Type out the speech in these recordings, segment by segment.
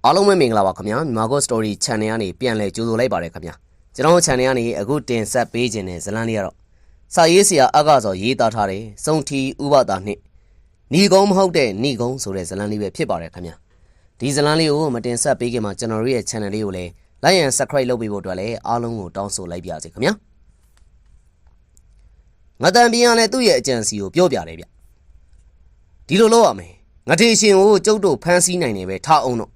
အားလုံးပဲမင်္ဂလာပါခင်ဗျာမြန်မာကို story channel ကနေပြန်လဲကြိုဆိုလိုက်ပါတယ်ခင်ဗျာကျွန်တော် channel ကနေအခုတင်ဆက်ပေးခြင်းတဲ့ဇလန်းလေးကတော့စာရေးဆရာအကစောရေးသားထားတဲ့စုံထီဥပဒါနှင့်ညီကုန်းမဟုတ်တဲ့ညီကုန်းဆိုတဲ့ဇလန်းလေးပဲဖြစ်ပါတယ်ခင်ဗျာဒီဇလန်းလေးကိုမတင်ဆက်ပေးခင်မှာကျွန်တော်ရဲ့ channel လေးကိုလည်း like and subscribe လုပ်ပေးဖို့အတွက်လည်းအားလုံးကိုတောင်းဆိုလိုက်ပါရစေခင်ဗျာငါတန်ပြန်ရလဲသူ့ရဲ့အကြံစီကိုပြောပြတယ်ဗျဒီလိုလုပ်ရမယ်ငါထေရှင်ကိုကျုပ်တို့ဖမ်းဆီးနိုင်တယ်ပဲထားအောင်တော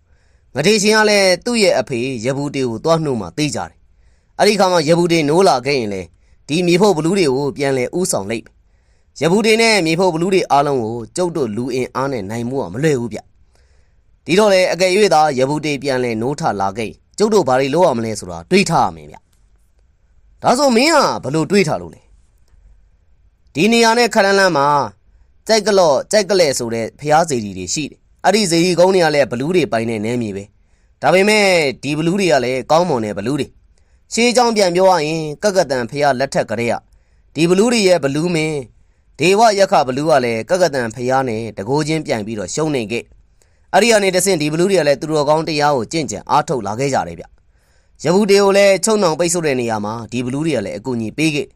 ့ငထေရှင်ကလည်းသူ့ရဲ့အဖေရဘူးတေကိုသွားနှုတ်မှသိကြတယ်။အဲ့ဒီခါမှာရဘူးတေနိုးလာခဲ့ရင်လေဒီမြေဖို့ဘလူးတွေကိုပြန်လဲဥဆောင်လိုက်။ရဘူးတေနဲ့မြေဖို့ဘလူးတွေအားလုံးကိုကျုပ်တို့လူအင်အားနဲ့နိုင်မှုကမလွယ်ဘူးဗျ။ဒီတော့လေအကယ်၍သာရဘူးတေပြန်လဲနိုးထလာခဲ့ကျုပ်တို့ဘာတွေလုပ်ရမလဲဆိုတာတွေးထားရမယ်ဗျ။ဒါဆိုမင်းဟာဘလို့တွေးထားလို့လဲ။ဒီနေရာနဲ့ခရမ်းလန်းမှာကြိုက်ကလဲဆိုတဲ့ဖျားစီတွေရှိတယ်။အဲ့ဒီဇေဒီကုန်းတွေကလည်းဘလူးတွေပိုင်တဲ့နန်းမြေပဲဒါပေမဲ့ဒီဘလူးတွေကလည်းကောင်းမွန်တဲ့ဘလူးတွေရှေးကြောင်းပြန်ပြောရရင်ကကတန်ဖျားလက်ထက်ကလေးကဒီဘလူးတွေရဲ့ဘလူးမင်းဒေဝရက်ခဘလူးကလည်းကကတန်ဖျားနဲ့တကိုးချင်းပြန်ပြီးတော့ရှုံးနေခဲ့အဲ့ဒီကနေတဆင့်ဒီဘလူးတွေကလည်းသူတော်ကောင်းတရားကိုကြင့်ကြံအားထုတ်လာခဲ့ကြတယ်ဗျရဘူးတေကိုလည်းချုံနှောင်ပိတ်ဆို့တဲ့နေရာမှာဒီဘလူးတွေကလည်းအကူအညီပေးခဲ့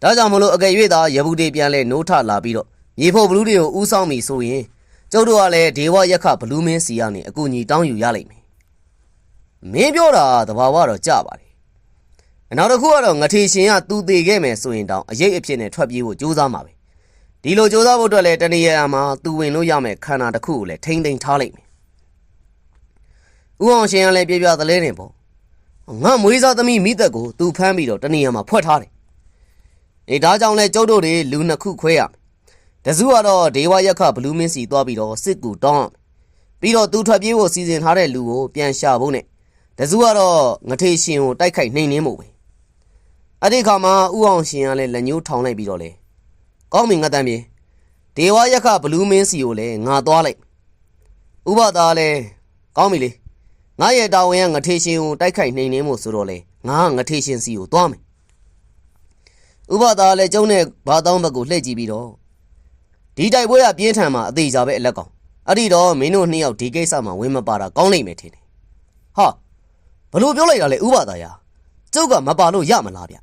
ဒါကြောင့်မလို့အကယ်၍သာရဘူးတေပြန်လဲနိုးထလာပြီးတော့မြေဖို့ဘလူးတွေကိုဥဆောင်ပြီဆိုရင်ကျုပ်တို့ကလည်းဒေဝရက်ခဘလူးမင်းစီကနေအကူအညီတောင်းယူရလိမ့်မယ်မင်းပြောတာသဘာဝတော့ကြပါတယ်နောက်တစ်ခုကတော့ငထေရှင်ကသူ့သေးခဲ့မယ်ဆိုရင်တောင်အရေးအဖြစ်နဲ့ထွက်ပြေးဖို့ကြိုးစားမှာပဲဒီလိုကြိုးစားဖို့အတွက်လည်းတနေရာမှာသူဝင်လို့ရမယ်ခန္ဓာတစ်ခုကိုလည်းထိမ့်သိမ်းထားလိုက်မယ်ဥအောင်ရှင်ကလည်းပြပြသလဲနေပေါ့ငါမွေးစားသမီးမိသက်ကိုသူဖမ်းပြီးတော့တနေရာမှာဖွက်ထားတယ်ဒါကြောင့်လဲကျုပ်တို့တွေလူနှစ်ခုခွဲရမယ်တစုကတော့ဒေဝရက်ခဘလူးမင်းစီသွားပြီးတော့စစ်ကူတောင်းပြီးတော့သူထွက်ပြေးဖို့စီစဉ်ထားတဲ့လူကိုပြန်ရှာဖို့နဲ့တစုကတော့ငထေရှင်ကိုတိုက်ခိုက်နှိမ်နင်းမှုပဲအဲ့ဒီခါမှာဥအောင်ရှင်ကလည်းလက်ညှိုးထောင်လိုက်ပြီးတော့လေကောင်းပြီငါတမ်းပြေဒေဝရက်ခဘလူးမင်းစီကိုလည်းငါသွားလိုက်ဥပဒါလည်းကောင်းပြီလေငါရဲ့တာဝန်ကငထေရှင်ကိုတိုက်ခိုက်နှိမ်နင်းမှုဆိုတော့လေငါငထေရှင်စီကိုသွားမယ်ဥပဒါလည်းကျုံနဲ့ဘာတောင်းဘက်ကိုလှည့်ကြည့်ပြီးတော့ဒီတိုက်ပွဲကပြင်းထန်မှာအသေးကြပဲအလက်ကောင်အဲ့ဒီတော့မင်းတို့နှစ်ယောက်ဒီကိစ္စမှာဝင်မပါတာကောင်းလိမ့်မယ်ထင်တယ်ဟာဘလို့ပြောလိုက်တာလဲဥပဒါယာကျုပ်ကမပါလို့ရမလားဗျ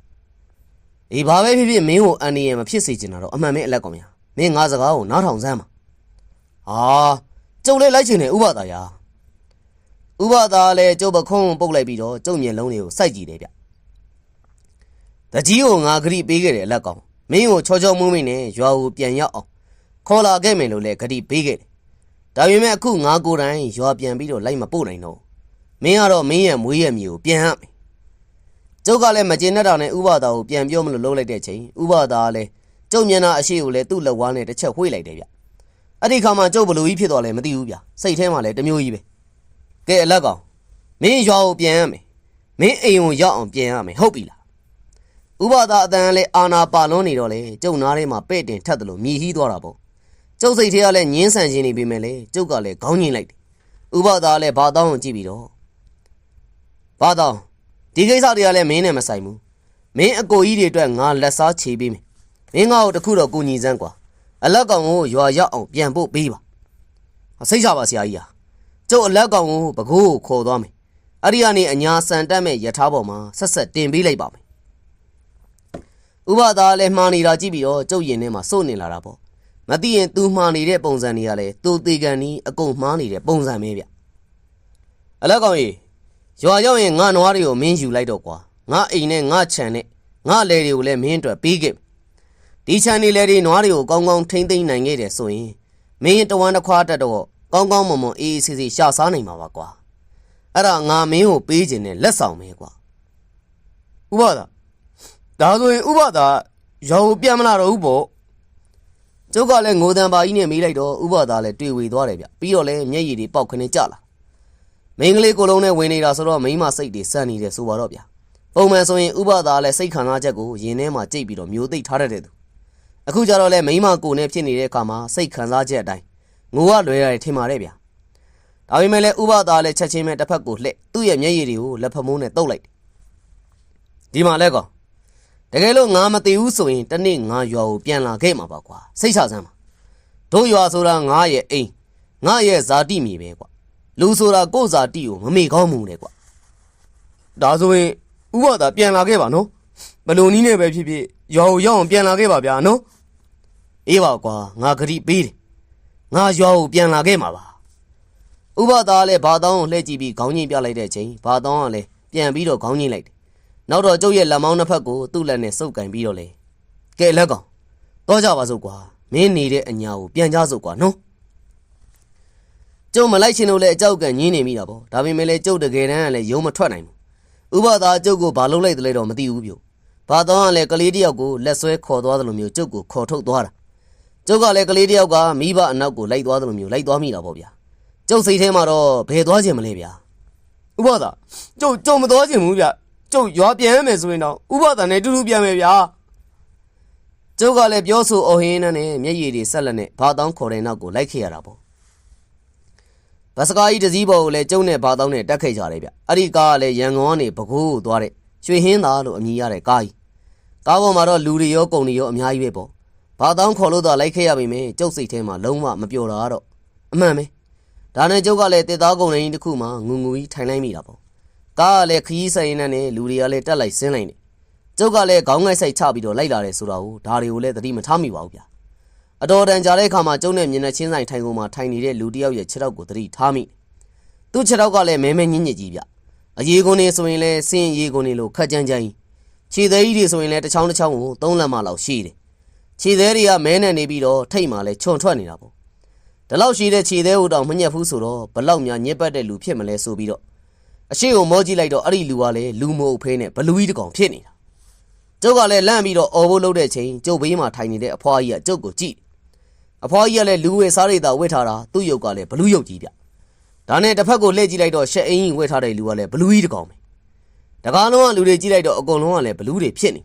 အေးဘာပဲဖြစ်ဖြစ်မင်းကိုအန်ဒီရမဖြစ်စေချင်တာတော့အမှန်ပဲအလက်ကောင်များမင်းငါစကားကိုနားထောင်စမ်းပါဟာကျုပ်လည်းလိုက်ချင်တယ်ဥပဒါယာဥပဒါလည်းကျုပ်ပခုံးပုတ်လိုက်ပြီးတော့ကျုပ်မျက်လုံးတွေကိုစိုက်ကြည့်တယ်ဗျတကြီးကိုငါဂရိပေးခဲ့တယ်အလက်ကောင်မင်းကိုချောချောမွေးမွေးနဲ့ရွာကိုပြန်ရောက်အောင်ခေါ်လာခဲ့မယ်လို့လည်းဂတိပေးခဲ့တယ်။ဒါပေမဲ့အခုငါကိုယ်တိုင်ရွာပြန်ပြီးတော့လိုက်မပို့နိုင်တော့။မင်းကတော့မင်းရဲ့မွေးရဲ့မြေကိုပြန်ရမယ်။ကျုပ်ကလည်းမကျေနပ်တာနဲ့ဥပဒါကိုပြန်ပြောမလို့လုပ်လိုက်တဲ့ချိန်ဥပဒါကလည်းကျုပ်မျက်နှာအရှိကိုလည်းသူ့လက်ဝါးနဲ့တစ်ချက်ဝှေ့လိုက်တယ်ဗျ။အဲ့ဒီခါမှာကျုပ်ဘလို့ကြီးဖြစ်သွားလဲမသိဘူးဗျ။စိတ်ထဲမှာလည်းတမျိုးကြီးပဲ။ကဲအလက်ကောင်မင်းရွာကိုပြန်ရမယ်။မင်းအိမ်ကိုရောက်အောင်ပြန်ရမယ်ဟုတ်ပြီလား။ဥပဒါအတန်လည်းအာနာပါလွန်နေတော့လေကျုပ်နားထဲမှာပဲ့တင်ထက်တယ်လို့မြည်ဟီးသွားတာပေါ့။ကျုပ်စိတ်ထဲကလည်းညင်းဆန်ခြင်းနေပြီမဲ့လေကျုပ်ကလည်းခေါင်းညင်လိုက်တယ်ဥပဒါလည်းဘာတောင်းကိုကြည့်ပြီးတော့ဘာတောင်းဒီကိစ္စတွေကလည်းမင်းနဲ့မဆိုင်ဘူးမင်းအကိုကြီးတွေအတွက်ငါလက်စားချေပေးမယ်မင်းငါ့ကိုတခုတော့ကိုညီစမ်းကွာအလက်ကောင်ကိုရွာရောက်အောင်ပြန်ဖို့ပေးပါစိတ်ချပါဆရာကြီးဟာကျုပ်အလက်ကောင်ကိုပကိုးကိုခေါ်သွားမယ်အဲ့ဒီကနေအညာဆန်တက်မဲ့ယထာပေါ်မှာဆက်ဆက်တင်ပေးလိုက်ပါမယ်ဥပဒါလည်းမှားနေတာကြည့်ပြီးတော့ကျုပ်ရင်ထဲမှာစိုးနေလာတာပေါ့မသိရင်သူမှားနေတဲ့ပုံစံတွေကလည်းသူသေးကန်နီးအကုန်မှားနေတဲ့ပုံစံပဲဗျအလက်ကောင်ကြီးရွာရောက်ရင်ငါနွားတွေကိုမင်းယူလိုက်တော့ကွာငါအိမ်နဲ့ငါခြံနဲ့ငါလဲတွေကိုလည်းမင်းအတွက်ပေးခဲ့ဒီခြံနေလဲတွေနွားတွေကိုကောင်းကောင်းထိမ့်သိမ့်နိုင်ခဲ့တယ်ဆိုရင်မင်းတဝမ်းတစ်ခွားတက်တော့ကောင်းကောင်းမွန်မွန်အေးအေးဆေးဆေးရှာစားနိုင်မှာပါကွာအဲ့ဒါငါမင်းကိုပေးခြင်းနဲ့လက်ဆောင်ပဲကွာဥပဒါဒါဆိုရင်ဥပဒါရောပြန်မလာတော့ဘူးပေါ့ကျုပ်ကလည်းငိုတန်ပါကြီးနဲ့မေးလိုက်တော့ဥပဒါလည်းတွေ့ဝေသွားတယ်ဗျပြီးတော့လည်းမျက်ရည်တွေပေါက်ခနဲ့ကြလာမိန်းကလေးကိုလုံးနဲ့ဝင်နေတာဆိုတော့မိန်းမစိတ်တွေစမ်းနေတယ်ဆိုပါတော့ဗျပုံမှန်ဆိုရင်ဥပဒါလည်းစိတ်ခံစားချက်ကိုရင်ထဲမှာကြိတ်ပြီးတော့မျိုးသိပ်ထားတတ်တဲ့သူအခုကျတော့လည်းမိန်းမကိုနဲ့ဖြစ်နေတဲ့အခါမှာစိတ်ခံစားချက်အတိုင်းငိုရလွယ်ရတယ်ထင်ပါတယ်ဗျဒါပေမဲ့လည်းဥပဒါလည်းချက်ချင်းပဲတစ်ဖက်ကိုလှည့်သူ့ရဲ့မျက်ရည်တွေကိုလက်ဖမိုးနဲ့တုပ်လိုက်ဒီမှာလဲကောင်တကယ်လို့ငါမသိဘူးဆိုရင်တနေ့ငါရွာကိုပြန်လာခဲ့မှာပါကွာစိတ်ချစမ်းပါတို့ရွာဆိုတာငါရဲ့အိမ်ငါရဲ့ဇာတိမြေပဲကွာ လူဆိုတာကိုယ်စာတီကိုမမေကောင်းမှုနဲ့ကွာဒါဆိုရင်ဥပဒါပြန်လာခဲ့ပါနော်ဘလို့နီးနေပဲဖြစ်ဖြစ်ရွာကိုရောက်အောင်ပြန်လာခဲ့ပါဗျာနော်အေးပါကွာငါဂရိပေးတယ်ငါရွာကိုပြန်လာခဲ့မှာပါဥပဒါလည်းဘာတောင်းကိုလှည့်ကြည့်ပြီးခေါင်းငိမ့်ပြလိုက်တဲ့ချိန်ဘာတောင်းကလည်းပြန်ပြီးတော့ခေါင်းငိမ့်လိုက်တယ်နောက်တော့ကျုပ်ရဲ့လက်မောင်းနှစ်ဖက်ကိုသူ့လက်နဲ့စုပ်ကင်ပြီးတော့လေကဲလက်ကောင်တော့ကြပါစို့ကွာမင်းနေတဲ့အညာကိုပြန်ကြစို့ကွာနော်ကျုပ်မလိုက်ချင်လို့လည်းအကြောက်ကညင်းနေမိတာပေါ့ဒါပေမဲ့လည်းကျုပ်တကယ်တမ်းကလည်းရုံးမထွက်နိုင်ဘူးဥပဒါကျုပ်ကိုဘာလုပ်လိုက်တယ်လဲတော့မသိဘူးပြို့ဘာတောင်းကလည်းကလေးတယောက်ကိုလက်ဆွဲခေါ်သွားတယ်လို့မျိုးကျုပ်ကိုခေါ်ထုတ်သွားတာကျုပ်ကလည်းကလေးတယောက်ကမိဘအနောက်ကိုလိုက်သွားတယ်လို့မျိုးလိုက်သွားမိတာပေါ့ဗျာကျုပ်စိတ်ထဲမှာတော့ဘယ်သွားချင်မလဲဗျာဥပဒါကျုပ်မသွားချင်ဘူးဗျာကျုပ်ရွာပြန်ရမယ်ဆိုရင်တော့ဥပဒါနဲ့တူတူပြန်မယ်ဗျာကျုပ်ကလည်းပြောဆိုအော်ဟင်းနဲ့မျက်ရည်တွေဆက်လက်နဲ့ဘာတောင်းခေါ်တဲ့နောက်ကိုလိုက်ခဲ့ရတာပေါ့ဘတ်စကားကြီးတစ်စီးပေါ်ကိုလည်းကျုံနဲ့ဘာတောင်းနဲ့တက်ခဲ့ကြတယ်ဗျအဲ့ဒီကားကလည်းရန်ကုန်ကနေပဲခူးကိုသွားတဲ့ရွှေဟင်းသားလို့အမည်ရတဲ့ကားကြီးကားပေါ်မှာတော့လူတွေရောကုန်တွေရောအများကြီးပဲပေါ့ဘာတောင်းခေါ်လို့တော့လိုက်ခဲ့ရပြီမယ်ကျုပ်စိတ်ထဲမှာလုံးဝမပျော်တာတော့အမှန်ပဲဒါနဲ့ကျုပ်ကလည်းတစ်သားကုန်တိုင်းတစ်ခုမှငူငူကြီးထိုင်လိုက်မိတာပေါ့ကားကလည်းခရီးဆိုင်နဲ့လူတွေကလည်းတက်လိုက်ဆင်းလိုက်နေကျုပ်ကလည်းခေါင်းငိုက်ဆိုင်ချပြီးတော့လိုက်လာတယ်ဆိုတာကိုဒါတွေကိုလည်းသတိမထားမိပါဘူးဗျာအတော်တန်ကြာတဲ့အခါမှာကျုံနဲ့မျက်နှာချင်းဆိုင်ထိုင်ကုန်မှာထိုင်နေတဲ့လူတစ်ယောက်ရဲ့ခြေထောက်ကိုသတိထားမိသူ့ခြေထောက်ကလည်းမဲမဲညင်းညစ်ကြီးဗျအရေကုန်နေဆိုရင်လည်းစင်းရေကုန်နေလို့ခက်ကြမ်းကြမ်းခြေသေးကြီးတွေဆိုရင်လည်းတစ်ချောင်းတစ်ချောင်းကို3လက်မလောက်ရှိတယ်ခြေသေးတွေကမဲနဲ့နေပြီးတော့ထိတ်မှလည်းခြုံထွက်နေတာပေါ့ဒီလောက်ရှိတဲ့ခြေသေးဟိုတောင်မညက်ဘူးဆိုတော့ဘလောက်များညစ်ပတ်တဲ့လူဖြစ်မလဲဆိုပြီးတော့အရှိကိုမောကြည့်လိုက်တော့အဲ့ဒီလူကလည်းလူမို့အဖေးနဲ့ဘလူးကြီးတကောင်ဖြစ်နေတာကျုပ်ကလည်းလန့်ပြီးတော့အော်ဖို့လုပ်တဲ့ချိန်ကျုပ်ဘေးမှာထိုင်နေတဲ့အဖွားကြီးကကျုပ်ကိုကြည့်အဖွားကြီးကလည်းလူဝဲစားရိတ်သာဝတ်ထားတာသူ့ရုပ်ကလည်းဘလူးရုပ်ကြီးဗျဒါနဲ့တစ်ဖက်ကိုလှည့်ကြည့်လိုက်တော့ရှက်အင်းကြီးဝတ်ထားတဲ့လူကလည်းဘလူးကြီးတကောင်ပဲတကားလုံးကလူတွေကြည့်လိုက်တော့အကုန်လုံးကလည်းဘလူးတွေဖြစ်နေ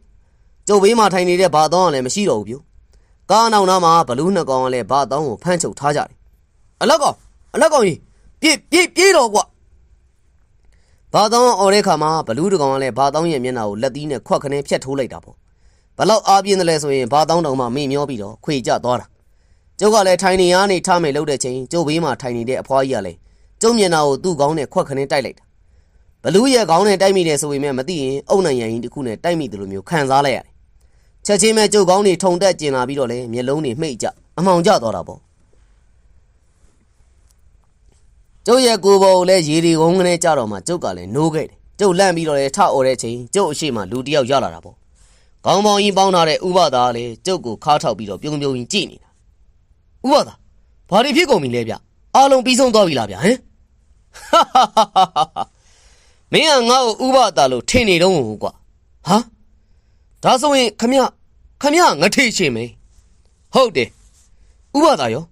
ကျုပ်ဘေးမှာထိုင်နေတဲ့ဘာတောင်းကလည်းမရှိတော့ဘူးပြိုကားနောက်နားမှာဘလူးနှစ်ကောင်ကလည်းဘာတောင်းကိုဖမ်းချုပ်ထားကြတယ်အလက်ကောင်ကြီးပြေးတော့ကွာဘာတောင်းအော်တဲ့ခါမှာဘလူးတကောင်ကလည်းဘာတောင်းရဲ့မျက်နှာကိုလက်သီးနဲ့ခွက်ခနဲဖြတ်ထိုးလိုက်တာပေါ့ဘလောက်အားပြင်းတယ်လဲဆိုရင်ဘာတောင်းတောင်မှမေ့မျောပြီးတော့ခွေကျသွားတာကျုပ်ကလည်းထိုင်နေရနေထားမယ်လို့တဲ့ချိန်ကျုပ်ဘေးမှာထိုင်နေတဲ့အဖွားကြီးကလည်းကျုပ်မျက်နှာကိုသူ့ခေါင်းနဲ့ခွက်ခနဲတိုက်လိုက်တာဘလူးရဲ့ခေါင်းနဲ့တိုက်မိတယ်ဆိုပေမဲ့မသိရင်အုံနိုင်ရရင်တစ်ခုနဲ့တိုက်မိတယ်လို့မျိုးခံစားလိုက်ရတယ်ချက်ချင်းပဲကျုပ်ခေါင်းတွေထုံတက်ကျင်လာပြီးတော့လေမျက်လုံးတွေမှိတ်ကြအမှောင်ကျသွားတာပေါ့ကျုပ်ရဲ့ကိုယ်ပေါ်ကိုလည်းရေဒီကုန်းကနေကြတော့မှကျုပ်ကလည်းနိုးခဲ့တယ်ကျုပ်လန့်ပြီးတော့လေထအော်တဲ့ချိန်ကျုပ်အရှိမလူတယောက်ရလာတာပေါ့ခေါင်းပေါင်းကြီးပေါင်းထားတဲ့ဥပဒါကလည်းကျုပ်ကိုခါထောက်ပြီးတော့ပြုံပြုံကြီးကြည့်နေတာဥပဒါဘာတွေဖြစ်ကုန်ပြီလဲဗျအားလုံးပြီးဆုံးသွားပြီလားဗျဟမ်မင်းကငါ့ကိုဥပဒါလို့ထင်နေတော့ကွာဟာဒါဆိုရင်ခမငထိရှင်မေဟုတ်တယ်ဥပဒါရော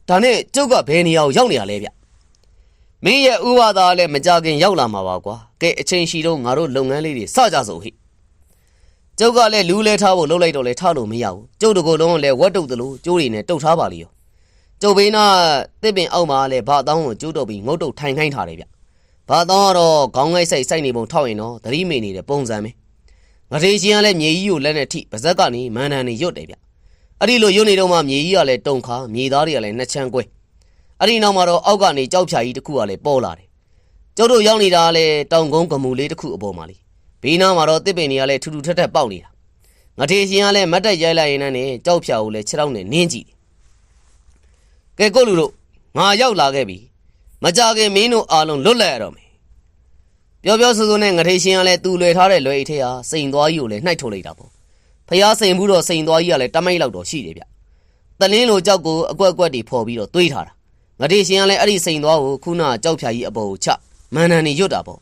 ဒါနဲ့ကျုပ်ကဘယ်နေရာကိုရောက်နေရလဲဗျမင်းရဲ့ဥပဒါလည်းမကြခင်ရောက်လာမှာပါကွာကဲအချိန်ရှိတော့ငါတို့လုပ်ငန်းလေးတွေစကြစို့ဟိကျုပ်ကလည်းလူလဲထားဖို့လှုပ်လိုက်တော့လဲထားလို့မရဘူးကျုပ်တကိုယ်လုံးလည်းဝတ်တုတ်သလိုကျိုးတွေနဲ့တုတ်ထားပါလိရောကျုပ်ဘေးနာတစ်ပင်အောက်မှာလည်းဘာတောင်းကိုကျိုးတော့ပြီးငုတ်တုတ်ထိုင်ခိုင်းထားတယ်ဗျဘာတောင်းကတော့ခေါင်းငိုက်စိုက်နေပုံထောက်ရင်တော့သတိမေ့နေတဲ့ပုံစံပဲငထေရှင်ကလည်းမြေကြီးကိုလက်နဲ့ထိပါဇက်ကနေမန်တန်နေရွတ်တယ်ဗျအဲ့ဒီလိုရွတ်နေတော့မှမြေကြီးကလည်းတုံခါမြေသားတွေကလည်းနှစ်ချမ်းကွဲအဲ့ဒီနောက်မှာတော့အောက်ကနေကြောက်ဖြာကြီးတစ်ခုကလည်းပေါ်လာတယ်ကျုပ်တို့ရောက်နေတာလည်းတောင်ကုန်းကမူလေးတစ်ခုအပေါ်မှာလေဘေးနားမှာတော့တစ်ပင်တွေကလည်းထူထူထက်ထက်ပေါက်နေတာငထေရှင်ကလည်းမတ်တက်ရိုက်လိုက်ရင်နဲ့ကြောက်ဖြာကိုလည်းခြေထောက်နဲ့နင်းကြည့်တယ်ကဲကိုလူတို့ငါရောက်လာခဲ့ပြီမကြခင်မင်းတို့အားလုံးလွတ်လပ်ရတော့မယ်ပြောဆိုနဲ့ငထေရှင်ကလည်းသူ့လွယ်ထားတဲ့လွယ်အိတ်ထဲဟာစိန်သွားကြီးကိုလည်းနှိုက်ထုတ်လိုက်တာပေါ့ဖျားစိန်ဘူးတော့စိန်သွားကြီးကလည်းတမိုက်လောက်တော့ရှိတယ်ဗျတလင်းလိုကြောက်ကိုအကွက်ကွက်တွေဖော်ပြီးတော့တွေးထားတာငထေရှင်ကလည်းအဲ့ဒီစိန်သွားကိုခုနကြောက်ဖြာကြီးအပေါ်ကိုချမန်တန်နေရွတ်တာပေါ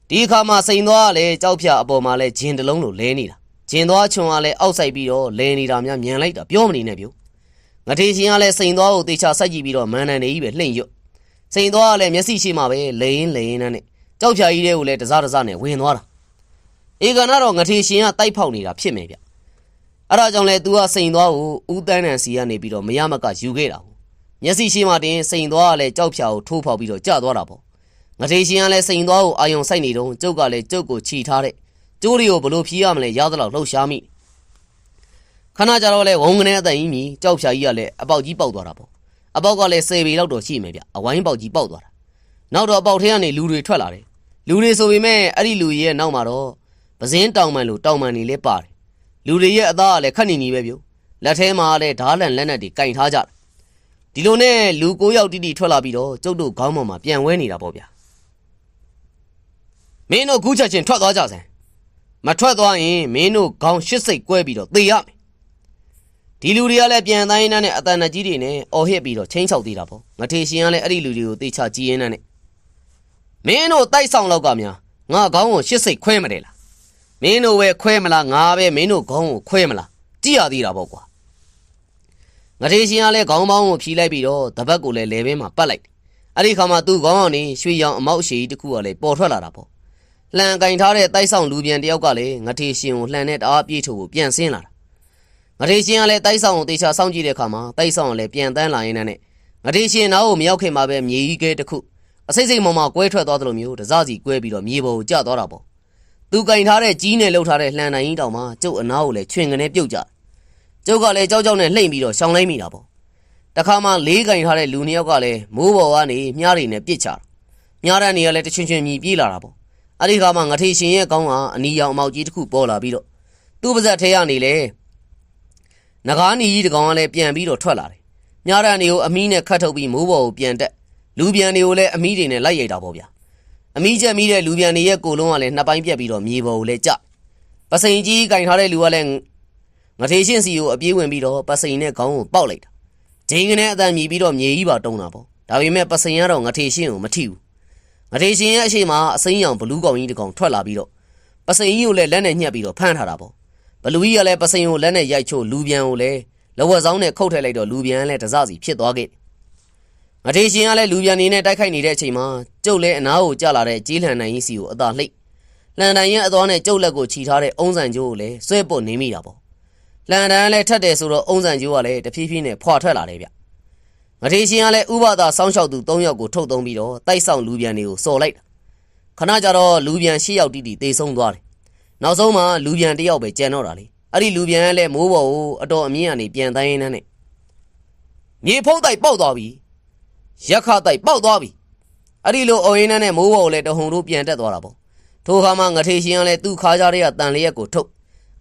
့ဒီအခါမှာစိန်သွားကလည်းကြောက်ဖြာအပေါ်မှာလည်းဂျင်တလုံးလိုလဲနေတာဂျင်သွားချွန်ကလည်းအောက်ဆိုင်ပြီးတော့လဲနေတာများမြန်လိုက်တာပြောမနေနဲ့ပြိုငထေရှင်ကလည်းစိန်သွားကိုတေချာစိုက်ကြည့်ပြီးတော့မန်တန်နေကြီးပဲလှိမ့်ရွတ်စိန်သွားကလည်းမျက်စိရှိမှပဲလဲရင်နဲ့ကြောက်ဖြာကြီးတွေကိုလည်းတစားနဲ့ဝင်သွားတာဧကနာတော့ငထေရှင်ကတိုက်ဖောက်နေတာဖြစ်မယ်ဗျအဲ့ဒါကြောင့်လဲသူကစိန်သွားကိုဦးတန်းတန်စီကနေပြီးတော့မရမကယူခဲ့တာမျက်စိရှိမှတင်စိန်သွားကလည်းကြောက်ဖြာကိုထိုးဖောက်ပြီးတော့ကျသွားတာပေါ့ငထေရှင်ကလည်းစိန်သွားကိုအာယုံစိုက်နေတော့ကျုပ်ကလည်းကျုပ်ကိုခြိထားတဲ့ကျိုးတွေကိုဘလို့ဖြီးရမလဲရသလောက်လှုပ်ရှားမိခဏကြတော့လဲဝုံကနေအတန်ကြီးမြည်ကြောက်ဖြာကြီးကလည်းအပေါက်ကြီးပေါက်သွားတာပေါ့အပေါက်ကလည်း10ပေလောက်တော့ရှိမယ်ဗျအဝိုင်းပေါက်ကြီးပေါက်သွားတာ နောက်တော့အပေါက်ထဲကနေလူတွေထွက်လာတယ်လူတွေဆိုပေမဲ့အဲ့ဒီလူရဲ့နောက်မှာတော့ပဇင်းတောင်မှန်လို့တောင်မှန်နေလဲပါတယ်လူတွေရဲ့အသားကလည်းခက်နေနေပဲဗျလက်ထဲမှာလည်းဓားလန်လက်နက်တွေကင်ထားကြတယ်ဒီလိုနဲ့လူ9ယောက်တိတိထွက်လာပြီးတော့ကျုပ်တို့ခေါင်းပေါ်မှာပြန်ဝဲနေတာပေါ့ဗျာမင်းတို့ကူးချက်ချင်းထွက်သွားကြစမ်းမထွက်သွားရင်မင်းတို့ခေါင်းရှစ်စိတ်ကွဲပြီးတော့သေရမယ်ဒီလူတွေကလည်းပြန်တိုင်းနဲ့အတန်တကြီးတွေနဲ့အော်ဟစ်ပြီးတော့ချင်းချောက်သေးတာပေါ့ငထေရှင်ကလည်းအဲ့ဒီလူတွေကိုသေချကြည်ရင်းနဲ့မင်းတို့တိုက်ဆောင်လောက်ကများငါခေါင်းကိုရှစ်စိတ်ခွဲမတယ်လားမင်းတို့ပဲခွဲမလားငါပဲမင်းတို့ခေါင်းကိုခွဲမလားကြည်ရသေးတာပေါ့ကွာငထေရှင်ကလည်းခေါင်းပေါင်းကိုဖြီးလိုက်ပြီးတော့တပတ်ကိုလည်းလေဘင်းမှာပတ်လိုက်အဲ့ဒီခါမှာသူ့ခေါင်းကနေရွှေရောင်အမောက်ရှည်တစ်ခုကလည်းပေါ်ထွက်လာတာပေါ့လှန်ကင်ထားတဲ့တိုက်ဆောင်လူပြန်တယောက်ကလည်းငထေရှင်ကိုလှန်နဲ့တအားပြေးထုတ်ဖို့ပြန်ဆင်းလာတာငထေရှင်ကလည်းတိုက်ဆောင်ကိုတေချာစောင့်ကြည့်တဲ့အခါမှာတိုက်ဆောင်ကလည်းပြန်တန်းလာရင်းနဲ့ငထေရှင်နောက်ကိုမရောက်ခင်မှာပဲမြေကြီးကဲတစ်ခုအစိမ့်စိမ့်မောင်မှာကွဲထွက်သွားသလိုမျိုးတစားစီကွဲပြီးတော့မြေပေါ်ကိုကျသွားတာပေါ့သူကင်ထားတဲ့ကြီးနဲ့လှုပ်ထားတဲ့လှန်နိုင်ကြီးတောင်မှကျုပ်အနားကိုလည်းချွင်ကနေပြုတ်ကြကျုပ်ကလည်းကြောက်ကြောက်နဲ့လှိမ့်ပြီးတော့ရှောင်လိုက်မိတာပေါ့တခါမှလေးကင်ထားတဲ့လူနှစ်ယောက်ကလည်းမိုးပေါ်ကနေမြားတွေနဲ့ပစ်ချတာမြားတဲ့နေရာလည်းတချွင်ချွင်မြည်ပြေးလာတာပေါ့အဲ့ဒီခါမှငထေရှင်ရဲ့ကောင်းကအနီရောင်အမောက်ကြီးတစ်ခုပေါ်လာပြီးတော့သူ့ပါဇက်ထဲကနေလေငကားနီကြီးတကောင်ကလည်းပြန်ပြီးတော့ထွက်လာတယ်မြားတဲ့နေကိုအမီးနဲ့ခတ်ထုတ်ပြီးမိုးပေါ်ကိုပြန်တက်လူပြန်တွေကိုလည်းအမီးတွေနဲ့လိုက်ရိုက်တာပေါ့ဗျာအမီးချက်မိတဲ့လူပြန်တွေရဲ့ကိုလုံးကလည်းနှစ်ပိုင်းပြက်ပြီးတော့မြေပေါ်ကိုလည်းကျပစိန်ကြီးကင်ထားတဲ့လူကလည်းငထေရှင်စီကိုအပြေးဝင်ပြီးတော့ပစိန်နဲ့ခေါင်းကိုပေါက်လိုက်တာဂျိန်ကနေအတန်မြည်ပြီးတော့မြေကြီးပါတုံတာပေါ့ဒါပေမဲ့ပစိန်ကတော့ငထေရှင်ကိုမထိဘူးငထေရှင်ရဲ့အရှိမအစိမ်းရောင်ဘလူးကောင်ကြီးတစ်ကောင်ထွက်လာပြီးတော့ပစိန်ကြီးကိုလည်းလက်နဲ့ညှက်ပြီးတော့ဖမ်းထားတာပေါ့ဘလူးကြီးကလည်းပစိန်ကိုလက်နဲ့ရိုက်ချို့လူပြန်ကိုလည်းလဝက်ဆောင်နဲ့ခုတ်ထည့်လိုက်တော့လူပြန်လည်းတစစီဖြစ်သွားခဲ့ငထေရှင်ကလည်းလူပြန်နေနဲ့တိုက်ခိုက်နေတဲ့အချိန်မှာကျုပ်လည်းအနားကိုကျလာတဲ့ကြီးလှန်နိုင်ကြီးစီကိုအသာလှိတ်လှန်နိုင်ရဲ့အသွားနဲ့ကျုပ်လက်ကိုခြိထားတဲ့အုံးဆန်ကျိုးကိုလည်းဆွဲပုတ်နေမိတာပေါ့လှန်တန်းလည်းထက်တယ်ဆိုတော့အုံးဆန်ကျိုးကလည်းတဖြည်းဖြည်းနဲ့ဖွာထွက်လာတယ်ဗျငထေရှင်ကလည်းဥပဒါစောင်းလျှောက်သူ3ယောက်ကိုထုတ်သုံးပြီးတော့တိုက်ဆောင်လူပြန်တွေကိုစော်လိုက်တာခဏကြတော့လူပြန်10ယောက်တိတိသေဆုံးသွားတယ်နောက်ဆုံးမှလူပြန်1ယောက်ပဲကြံတော့တာလေအဲ့ဒီလူပြန်ကလည်းမိုးပေါ်ကိုအတော်အမြင့်ကနေပြန်တိုင်းရင်းနဲ့မြေဖုံးတိုက်ပေါက်သွားပြီရက်ခတိုက်ပေါက်သွားပြီအဲ့ဒီလိုအော်ရင်းနဲ့မိုးပေါ်ကိုလည်းတဟုန်တို့ပြန်တက်သွားတာပေါ့ထိုအခါမှာငထေရှင်ကလည်းသူ့ခါးကြားတွေကတန်လျက်ကိုထုတ်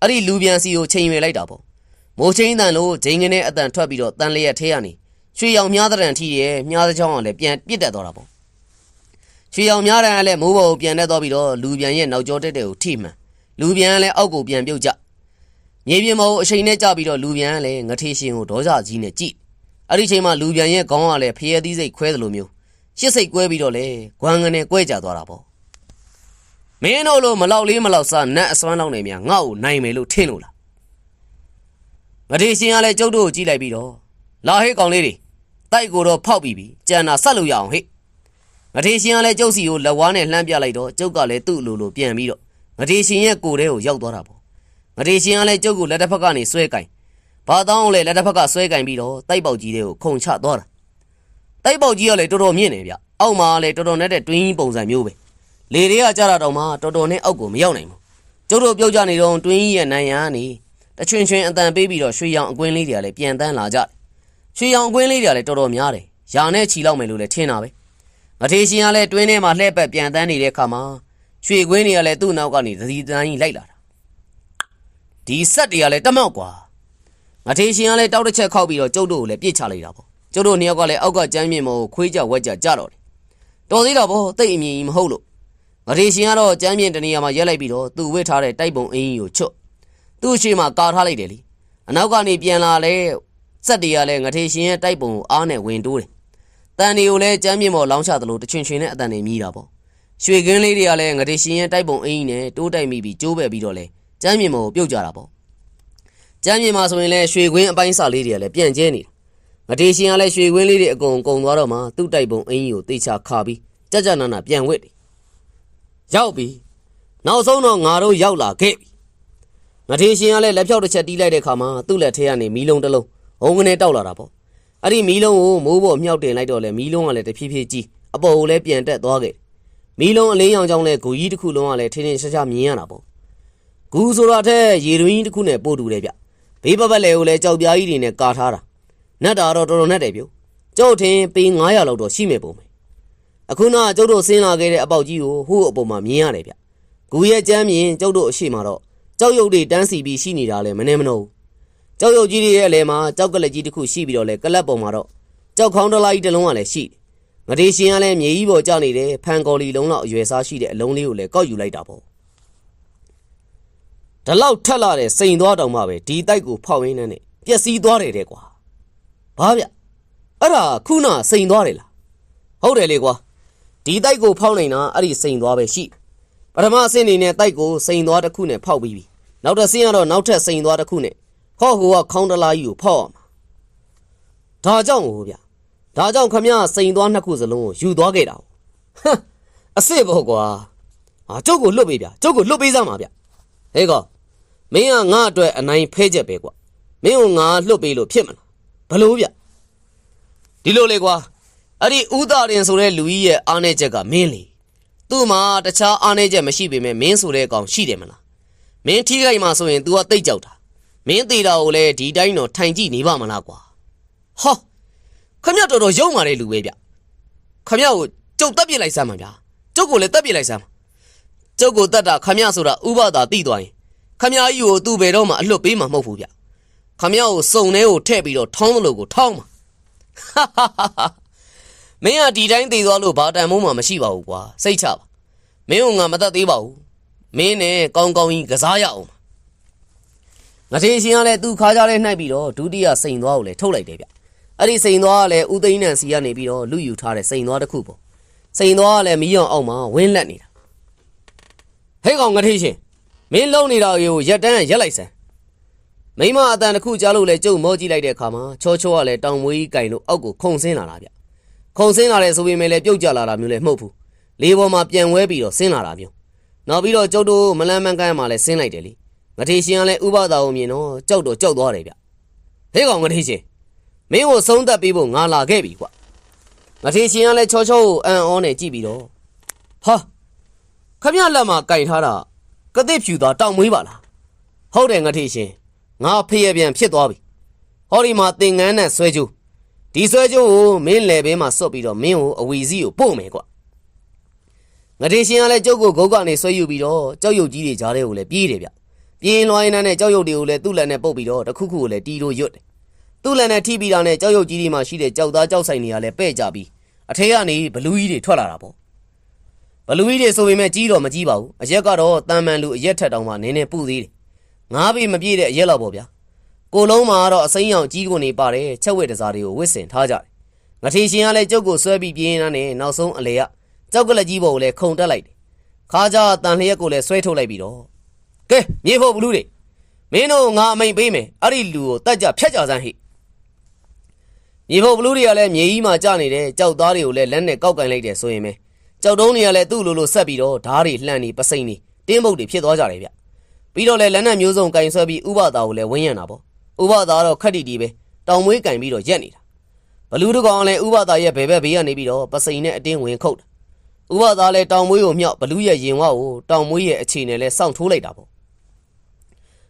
အဲ့ဒီလူပြန်စီကိုချိန်ရွယ်လိုက်တာပေါ့မိုးချင်းတန်လို့ဂျိန်ကနေအတန်ထွက်ပြီးတော့တန်လျက်ထဲကနေရွှေရောင်မြားတဲ့ထီရဲ့မြားစချောင်းကလည်းပြန်ပြစ်တက်သွားတာပေါ့ရွှေရောင်မြားတဲ့ကလည်းမိုးပေါ်ကိုပြန်တက်သွားပြီးတော့လူပြန်ရဲ့နောက်ကျောတဲ့ကိုထိမှန်လူပြန်ကလည်းအောက်ကိုပြန်ပြုတ်ကျမြေပြင်ပေါ်အချိန်နဲ့ကျပြီးတော့လူပြန်ကလည်းငထေရှင်ကိုဒေါသကြီးနဲ့ကြည့်အဲ့ဒီချိန်မှာလူပြန်ရဲ့ခေါင်းကလည်းဖျဲသီးစိတ်ခွဲသလိုမျိုးရှစ်စိတ်ကွဲပြီးတော့လေဂွမ်းကနေကွဲကြသွားတာပေါ့မင်းတို့လိုမလောက်လေးမလောက်စားနတ်အစွမ်းလောက်နေများငါ့ကိုနိုင်မယ်လို့ထင်လို့လားငထေရှင်ကလည်းကျုပ်တို့ကိုကြည့်လိုက်ပြီးတော့လာဟဲ့ကောင်လေးတွေတိုက်ကိုတော့ဖောက်ပြီးပြီကြံတာဆက်လို့ရအောင်ဟဲ့ငထေရှင်ကလည်းကျုပ်စီကိုလက်ဝါးနဲ့လှမ်းပြလိုက်တော့ကျုပ်ကလည်းသူ့လိုပြန်ပြီးတော့ငထေရှင်ရဲ့ကိုယ်ထဲကိုရောက်သွားတာပေါ့ငထေရှင်ကလည်းကျုပ်ကိုလက်တစ်ဖက်ကနေဆွဲကင်ဘာတောင်းလဲလက်တစ်ဖက်ကဆွဲကင်ပြီးတော့တိုက်ပေါက်ကြီးတွေကိုခုန်ချသွားတာတိုက်ပေါက်ကြီးကလည်းတော်တော်မြင့်နေဗျအောက်မှာလည်းတော်တော်နဲ့တဲ့တွင်းပုံစံမျိုးပဲလေတွေကကြတာတော့မှတော်တော်နဲ့အောက်ကိုမရောက်နိုင်ဘူးကျုပ်တို့ပြုတ်ကြနေတော့တွင်းကြီးရဲ့နိုင်ရန်ကနေတချွင်ချွင်အတန်ပေးပြီးတော့ရွှေရောင်အကွင်းလေးတွေကလည်းပြန်တန်းလာကြတယ်ရွှေရောင်အကွင်းလေးတွေကလည်းတော်တော်များတယ်ရာနဲ့ချီလောက်မယ်လို့လည်းထင်တာပဲငထေရှင်ကလည်းတွင်းထဲမှာလှည့်ပတ်ပြန်တန်းနေတဲ့အခါမှာရွှေကွင်းတွေကလည်းသူ့နောက်ကနေသတိတန်းကြီးလိုက်လာတာဒီဆက်တွေကလည်းတမောက်ကွာငထေရှင်ကလည်းတောက်တစ်ချက်ခောက်ပြီးတော့ကျုပ်တို့ကိုလည်းပြစ်ချလိုက်တာပေါ့ကျုပ်တို့နှစ်ယောက်ကလည်းအောက်ကကျမ်းမြင့်မော်ကိုခွေးကြဝက်ကြကြတော့တယ်တော်သေးတာပေါ့တိတ်အမြင်ကြီးမဟုတ်လို့ငထေရှင်ကတော့ကျမ်းမြင့်တနေရာမှာရက်လိုက်ပြီးတော့သူ့ဝစ်ထားတဲ့တိုက်ပုံအင်းကြီးကိုချွတ်သူ့အရှိမကာထားလိုက်တယ်လေအနောက်ကနေပြန်လာလဲစက်တွေကလည်းငထေရှင်ရဲ့တိုက်ပုံကိုအားနဲ့ဝင်တိုးတယ်တန်တွေကိုလည်းကျမ်းမြင့်မော်လောင်းချသလိုတချွင်ချွင်နဲ့အတန်တွေမြည်တာပေါ့ရွှေကင်းလေးတွေကလည်းငထေရှင်ရဲ့တိုက်ပုံအင်းကြီးနဲ့တိုးတိုက်မိပြီးကျိုးပဲ့ပြီးတော့လဲကျမ်းမြင့်မော်ကိုပြုတ်ကြတာပေါ့ကျမ်းမြင့်မှာဆိုရင်လည်းရွှေကွင်းအပိုင်းစာလေးတွေကလည်းပြန့်ကျဲနေတာငထေရှင်ကလည်းရွှေကွင်းလေးတွေအကုန်ကုန်သွားတော့မှသူ့တိုက်ပုံအင်းကြီးကိုတေချာခါပြီးကြကြနာနာပြန်ဝစ်တယ်ရောက်ပြီနောက်ဆုံးတော့ငါတို့ရောက်လာခဲ့ပြီငထေရှင်ကလည်းလက်ဖြောက်တစ်ချက်တီးလိုက်တဲ့ခါမှာသူ့လက်ထဲကနေမီးလုံးတစ်လုံးဟုံးကနေတောက်လာတာပေါ့အဲ့ဒီမီးလုံးကိုမိုးပေါ်မြှောက်တင်လိုက်တော့လေမီးလုံးကလည်းတဖြည်းဖြည်းကြီးအပေါ်ကိုလည်းပြန်တက်သွားခဲ့မီးလုံးအလင်းရောင်ကြောင့်လည်းဂူကြီးတစ်ခုလုံးကလည်းထင်းထင်းရှားရှားမြင်ရတာပေါ့ဂူဆိုတာထက်ရေတွင်းကြီးတစ်ခုနဲ့ပို့တူတယ်ဗျဘေးပတ်ပတ်လေကိုလည်းကြောက်ပြားကြီးတွေနဲ့ကာထားတာနတ်တာတော့တော်တော်နဲ့တယ်ပြုတ်ကျုပ်ထင်ပေ900လောက်တော့ရှိမယ်ပုံပဲ အခုနကျုပ်တို့ဆင်းလာခဲ့တဲ့အပေါက်ကြီးကိုဟိုးအပေါ်မှာမြင်ရတယ်ဗျ။ဂူရဲ့ကျမ်းမြင်ကျုပ်တို့အရှိမှာတော့ကြောက်ရွံ့တွေတန်းစီပြီးရှိနေတာလဲမနေမနှုံ။ကြောက်ရွံ့ကြီးတွေရဲ့အလဲမှာကြောက်ကလက်ကြီးတစ်ခုရှိပြီးတော့လဲကလပ်ပေါ်မှာတော့ကြောက်ခေါင်းတလားကြီးတစ်လုံးကလည်းရှိတယ်။ငတိရှင်ကလည်းမြေကြီးပေါ်ကျနေတဲ့ဖန်ကော်လီလုံးလောက်အရွယ်စားရှိတဲ့အလုံးလေးကိုလည်းကောက်ယူလိုက်တာပေါ့။ဒါလောက်ထက်လာတဲ့စိန်သွားတောင်မှပဲဒီတိုက်ကိုဖောက်ရင်းနဲ့ပျက်စီးသွားတယ်တဲ့ကွာ။ဘာဗျ။အဲ့ဒါခုနစိန်သွားတယ်လား။ဟုတ်တယ်လေကွာ။ဒီတိုက်ကိုဖောက်နေတာအဲ့ဒီစိန်သွားပဲရှိပထမအဆင့်နေနဲ့တိုက်ကိုစိန်သွားတစ်ခုနဲ့ဖောက်ပြီးပြီနောက်တစ်ဆင့်ကတော့နောက်ထပ်စိန်သွားတစ်ခုနဲ့ဟော့ဟိုကခေါင်းတလားကြီးကိုဖောက်အောင်ဒါကြောင့်ဟိုဗျဒါကြောင့်ခမရစိန်သွားနှစ်ခုစလုံးကိုယူသွားခဲ့တာဟမ်အစ်စ်ပေါ့ကွာကျုပ်ကိုလွတ်ပေးဗျကျုပ်ကိုလွတ်ပေးစမ်းပါဗျဟဲ့ကောမင်းကငါ့အတွက်အနိုင်ဖဲချက်ပဲကွာမင်းကိုငါလွတ်ပေးလို့ဖြစ်မလားဘလို့ဗျဒီလိုလေကွာအဲ့ဒီဥဒါရင်ဆိုတဲ့လူကြီးရဲ့အားနေချက်ကမင်းလေသူ့မှာတခြားအားနေချက်မရှိပေမဲ့မင်းဆိုတဲ့အကောင်ရှိတယ်မလားမင်းထိခိုက်မှဆိုရင် तू ကတိတ်ကြောက်တာမင်းသေးတာကိုလည်းဒီတိုင်းတော့ထိုင်ကြည့်နေပါမလားကွာဟောခမရတော်တော်ယုံမာတဲ့လူပဲဗျခမရကိုကျုပ်တက်ပြစ်လိုက်စမ်းပါဗျာကျုပ်ကိုလည်းတက်ပြစ်လိုက်စမ်းကျုပ်ကိုတက်တာခမရဆိုတာဥပဒါတိသွားရင်ခမရကြီးကိုသူ့ဘယ်တော့မှအလွတ်ပေးမှာမဟုတ်ဘူးဗျခမရကိုစုံထဲကိုထည့်ပြီးတော့ထောင်းလို့ကိုထောင်းမှာမင်းကဒီတိုင်းသေးသွားလို့ဘာတန်မိုးမှမရှိပါဘူးကွာစိတ်ချပါမင်းကငါမတတ်သေးပါဘူးမင်းနဲ့ကောင်းကောင်းကြီးကစားရအောင်ငထေရှင်ကလည်းသူ့ခါကြတဲ့နှိုက်ပြီးတော့ဒုတိယစိန်သွားကိုလည်းထုတ်လိုက်တယ်ဗျအဲ့ဒီစိန်သွားကလည်းဦးသိန်းနန်စီကနေပြီးတော့လူယူထားတဲ့စိန်သွားတစ်ခုပေါ့စိန်သွားကလည်းမီးရောင်အောက်မှာဝင်းလက်နေတာဟဲ့ကောင်ငထေရှင်မင်းလုံနေတာကိုရက်တန်းရက်လိုက်စမ်းမိမအတန်တစ်ခုကြားလို့လဲကျုပ်မောကြည့်လိုက်တဲ့အခါမှာချောချောကလည်းတောင်မွေးကြီးကင်လို့အောက်ကိုခုန်ဆင်းလာတာဗျခုံဆင်းလာတယ်ဆိုပေမဲ့လည်းပြုတ်ကျလာတာမျိုးလည်းမဟုတ်ဘူးလေးပေါ်မှာပြန်ဝဲပြီးတော့ဆင်းလာတာမျိုးနောက်ပြီးတော့ကျုပ်တို့မလန်းမန်းကန်းမှာလည်းဆင်းလိုက်တယ်လေငထေရှင်ကလည်းဥပဒါကိုမြင်တော့ကြောက်တော့ကြောက်သွားတယ်ဗျဟေးကောင်ငထေရှင်မင်းကိုဆုံးသက်ပေးဖို့ငါလာခဲ့ပြီကွငထေရှင်ကလည်းချောချောကိုအံ့ဩနဲ့ကြည့်ပြီးတော့ဟာခမရလက်မှာကင်ထားတာကတိဖြူသားတောင်မွေးပါလားဟုတ်တယ်ငထေရှင်ငါဖေးရပြန်ဖြစ်သွားပြီဟောဒီမှာသင်ငန်းနဲ့ဆွဲကြိုးဒီဆွဲကြိုးကိုမင်းလေဘေးမှာစွတ်ပြီးတော့မင်းကိုအဝီစီးကိုပို့မယ်ကွငထေရှင်ကလည်းကျုပ်ကိုဂုတ်ကနေဆွဲယူပြီးတော့ကြောက်ရွံ့ကြီးတွေကြားထဲကိုလည်းပြေးတယ်ဗျပြေးလွှိုင်းနဲ့ကြောက်ရွံ့တွေကိုလည်းသူ့လက်နဲ့ပုတ်ပြီးတော့တခုခုကိုလည်းတီးလို့ရွတ်တယ်သူ့လက်နဲ့ထိပြီးတာနဲ့ကြောက်ရွံ့ကြီးတွေမှာရှိတဲ့ကြောက်သားကြောက်ဆိုင်တွေကလည်းပဲ့ကြပြီးအထဲကနေဘလူးကြီးတွေထွက်လာတာပေါ့ဘလူးကြီးတွေဆိုပေမဲ့ကြီးတော့မကြီးပါဘူးအရက်ကတော့တန်မှန်လူအရက်ထက်တောင်မှနည်းနည်းပူသေးတယ်ငါးပေမပြည့်တဲ့အရက်လောက်ပေါ့ဗျာကိုလုံးမှာတော့အစိမ်းရောင်ကြီးကိုနေပါတယ်ချက်ဝက်တစားတွေကိုဝစ်စင်ထားကြတယ်ငထေရှင်ကလည်းကျုပ်ကိုဆွဲပြီးပြင်းနေတာနဲ့နောက်ဆုံးအလေကကြောက်ကလက်ကြီးပေါ်ကိုလည်းခုံတက်လိုက်တယ်ခါကြတန်လျက်ကိုလည်းဆွဲထုတ်လိုက်ပြီးတော့ကဲမြေဖို့ဘလူးတွေမင်းတို့ငါအမိန်ပေးမယ်အဲ့ဒီလူကိုတတ်ကြဖြတ်ကြစမ်းဟိမြေဖို့ဘလူးတွေကလည်းမြေကြီးမှာကျနေတဲ့ကြောက်သားတွေကိုလည်းလက်နဲ့ကောက်ကင်လိုက်တယ်ဆိုရင်ပဲကြောက်တုံးတွေကလည်းသူ့လိုဆက်ပြီးတော့ဓားတွေလှန်နေပစိမ့်နေတင်းပုတ်တွေဖြစ်သွားကြတယ်ဗျပြီးတော့လည်းလက်နဲ့မျိုးစုံကင်ဆွဲပြီးဥပဒါကိုလည်းဝင်းရံတာပေါ့ဥပဒါတော့ခက်တီတီပဲတောင်မွေးကင်ပြီးတော့ရက်နေတာဘလူးတကောင်လည်းဥပဒါရဲ့ဘယ်ဘက်ဘေးကနေပြီးတော့ပစိန်နဲ့အတင်းဝင်ခုတ်တာဥပဒါလည်းတောင်မွေးကိုမြောက်ဘလူးရဲ့ရင်ဝါကိုတောင်မွေးရဲ့အခြေနဲ့လည်းစောင့်ထိုးလိုက်တာပေါ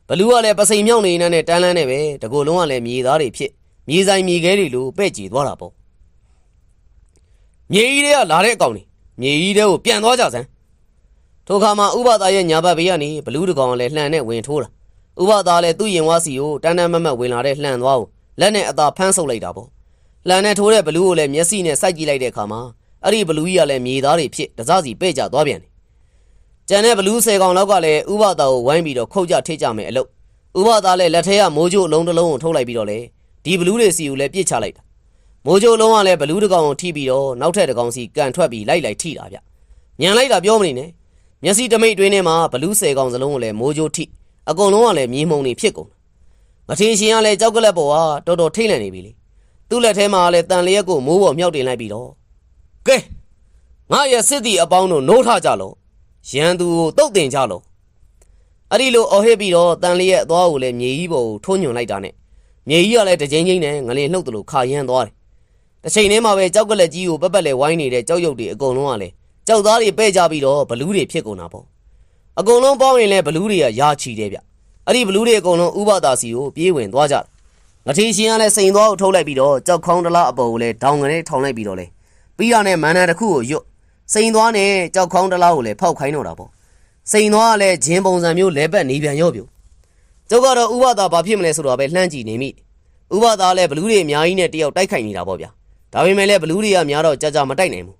့ဘလူးကလည်းပစိန်မြောက်နေတဲ့နဲ့တန်းလန်းနဲ့ပဲတကူလုံးကလည်းမြေသားတွေဖြစ်မြေဆိုင်မြေခဲတွေလိုပဲ့ကြည်သွားတာပေါ့မြေကြီးတွေကလာတဲ့အကောင်တွေမြေကြီးတွေကိုပြန်သွားကြစမ်းထိုခါမှာဥပဒါရဲ့ညာဘက်ဘေးကနေဘလူးတကောင်လည်းလှန်နဲ့ဝင်ထိုးတာဥပဒါလည်းသူ့ရင်ဝါစီကိုတန်းတန်းမတ်မတ်ဝင်လာတဲ့လှန်သွားကိုလက်နဲ့အသာဖမ်းဆုပ်လိုက်တာပေါ့လှန်နဲ့ထိုးတဲ့ဘလူးကိုလည်းမျက်စိနဲ့စိုက်ကြည့်လိုက်တဲ့အခါမှာအဲ့ဒီဘလူးကြီးကလည်းမြေသားတွေဖြစ်တစားစီပဲ့ကြသွားပြန်တယ်ကျန်တဲ့ဘလူး10ကောင်လောက်ကလည်းဥပဒါကိုဝိုင်းပြီးတော့ခုတ်ကြထိတ်ကြမယ်အလုပ်ဥပဒါလည်းလက်ထဲကမိုးကြိုးအလုံးတစ်လုံးကိုထုတ်လိုက်ပြီးတော့လေဒီဘလူးတွေစီကိုလည်းပြစ်ချလိုက်တာမိုးကြိုးအလုံးကလည်းဘလူးတစ်ကောင်ကိုထိပြီးတော့နောက်ထပ်တစ်ကောင်စီကန်ထွက်ပြီးလိုက်ထိတာဗျညံလိုက်တာပြောမနေနဲ့မျက်စိတမိတ်တွင်းထဲမှာဘလူး10ကောင်စလုံးကိုလည်းမိုးကြိုးထိအကုန်လုံးကလည်းမြေမှုန်နေဖြစ်ကုန်မထေရှင်ကလည်းကြောက်ကလက်ပေါ်ကတော်တော်ထိတ်လန့်နေပြီလေသူ့လက်ထဲမှာလည်းတန်လျက်ကိုမိုးပေါ်မြောက်တင်လိုက်ပြီးတော့ကဲငါရဲ့စစ်တီအပေါင်းတို့နိုးထကြလို့ရန်သူကိုတုတ်တင်ကြလို့အဲ့ဒီလိုအော်ဟစ်ပြီးတော့တန်လျက်အသွားကိုလည်းမြေကြီးပေါ်ကိုထိုးညွန်လိုက်တာနဲ့မြေကြီးကလည်းတကြိမ်ကြိမ်နဲ့ငလင်လှုပ်တယ်လို့ခါရမ်းသွားတယ်တစ်ချိန်ထဲမှာပဲကြောက်ကလက်ကြီးကိုပက်ပက်လဲဝိုင်းနေတဲ့ကြောက်ရွံ့တွေအကုန်လုံးကလည်းကြောက်သားတွေပဲ့ကြပြီးတော့ဘလူးတွေဖြစ်ကုန်တာပေါ့အကုန်လုံးပေါင်းရင်လည်းဘလူးတွေကရာချီတယ်ဗျအဲ့ဒီဘလူးတွေအကုန်လုံးဥပဒါစီကိုပြေးဝင်သွားကြတယ်ငထေရှင်ကလည်းစိန်သွားကိုထုတ်လိုက်ပြီးတော့ကြောက်ခေါင်းတလားအပေါ်ကိုလည်းဒေါင်ငနဲ့ထောင်လိုက်ပြီးတော့လေ ပြီးတာနဲ့မန္တန်တစ်ခုကိုရွတ်စိန်သွားနဲ့ကြောက်ခေါင်းတလားကိုလည်းဖောက်ခိုင်းတော့တာပေါ့စိန်သွားကလည်းဂျင်းပုံစံမျိုးလဲပတ်နေပြန်ရော့ပြုကျုပ်ကတော့ဥပဒါဘာဖြစ်မလဲဆိုတော့ပဲလှမ်းကြည့်နေမိဥပဒါလည်းဘလူးတွေအများကြီးနဲ့တယောက်တိုက်ခိုက်နေတာပေါ့ဗျာဒါပေမဲ့လည်းဘလူးတွေကများတော့ကြာမတိုက်နိုင်ဘူး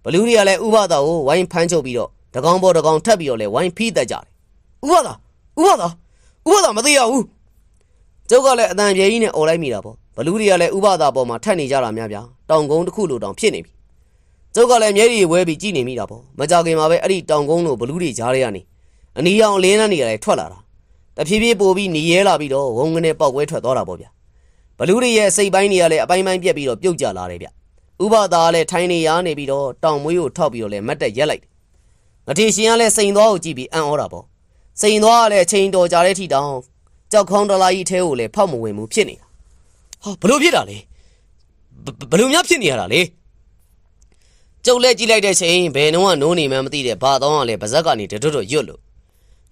ဘလူးတွေကလည်းဥပဒါကိုဝိုင်းဖမ်းချုပ်ပြီးတော့တကောင်ပေါ်တကောင်ထပ်ပြီးတော့လည်းဝိုင်းဖိတတ်ကြတယ်ဥပဒါမသိရဘူးကျုပ်ကလည်းအတန်ပြေကြီးနဲ့អော်လိုက်မိတာပေါ့ဘလူးတွေကလည်းဥပဒါပေါ်မှာထပ်နေကြတာများဗျာတောင်ကုန်းတစ်ခုလိုတောင်ဖြစ်နေပြီကျုပ်ကလည်းမျက်ရည်ဝဲပြီးကြည့်နေမိတာပေါ့မကြခင်မှာပဲအဲ့ဒီတောင်ကုန်းလိုဘလူးတွေကြားထဲကနေအနီရောင်လင်းနှန်းတွေကလည်းထွက်လာတာတဖြည်းဖြည်းပိုပြီးညီရဲလာပြီးတော့ဝုန်းကနေပေါက်ပွဲထွက်သွားတာပေါ့ဗျာဘလူးတွေရဲ့စိတ်ပိုင်းတွေကလည်းအပိုင်းပြက်ပြီးတော့ပြုတ်ကျလာတယ်ဗျဥပဒါကလည်းထိုင်းနေရနေပြီးတော့တောင်မွေးကိုထောက်ပြီးတော့လည်းမတ်တက်ရက်လိုက်တယ်ငထေရှင်ကလည်းစိန်သွားကိုကြည့်ပြီးအံ့ဩတာပေါ့စိန်သွားကလည်းချိန်တော်ကြတဲ့ထိတောင်ကြောက်ခေါင်းတလားကြီးထဲကိုလည်းဖောက်မဝင်ဘူးဖြစ်နေတာဟာဘလို့ဖြစ်တာလဲဘလို့များဖြစ်နေရတာလေကျုပ်လက်ကြည့်လိုက်တဲ့ချိန်ဘယ်နှုံးကနိုးနေမှမသိတဲ့ဘာတောင်းကလည်းပါဇက်ကနေတွတ်ရွတ်လို့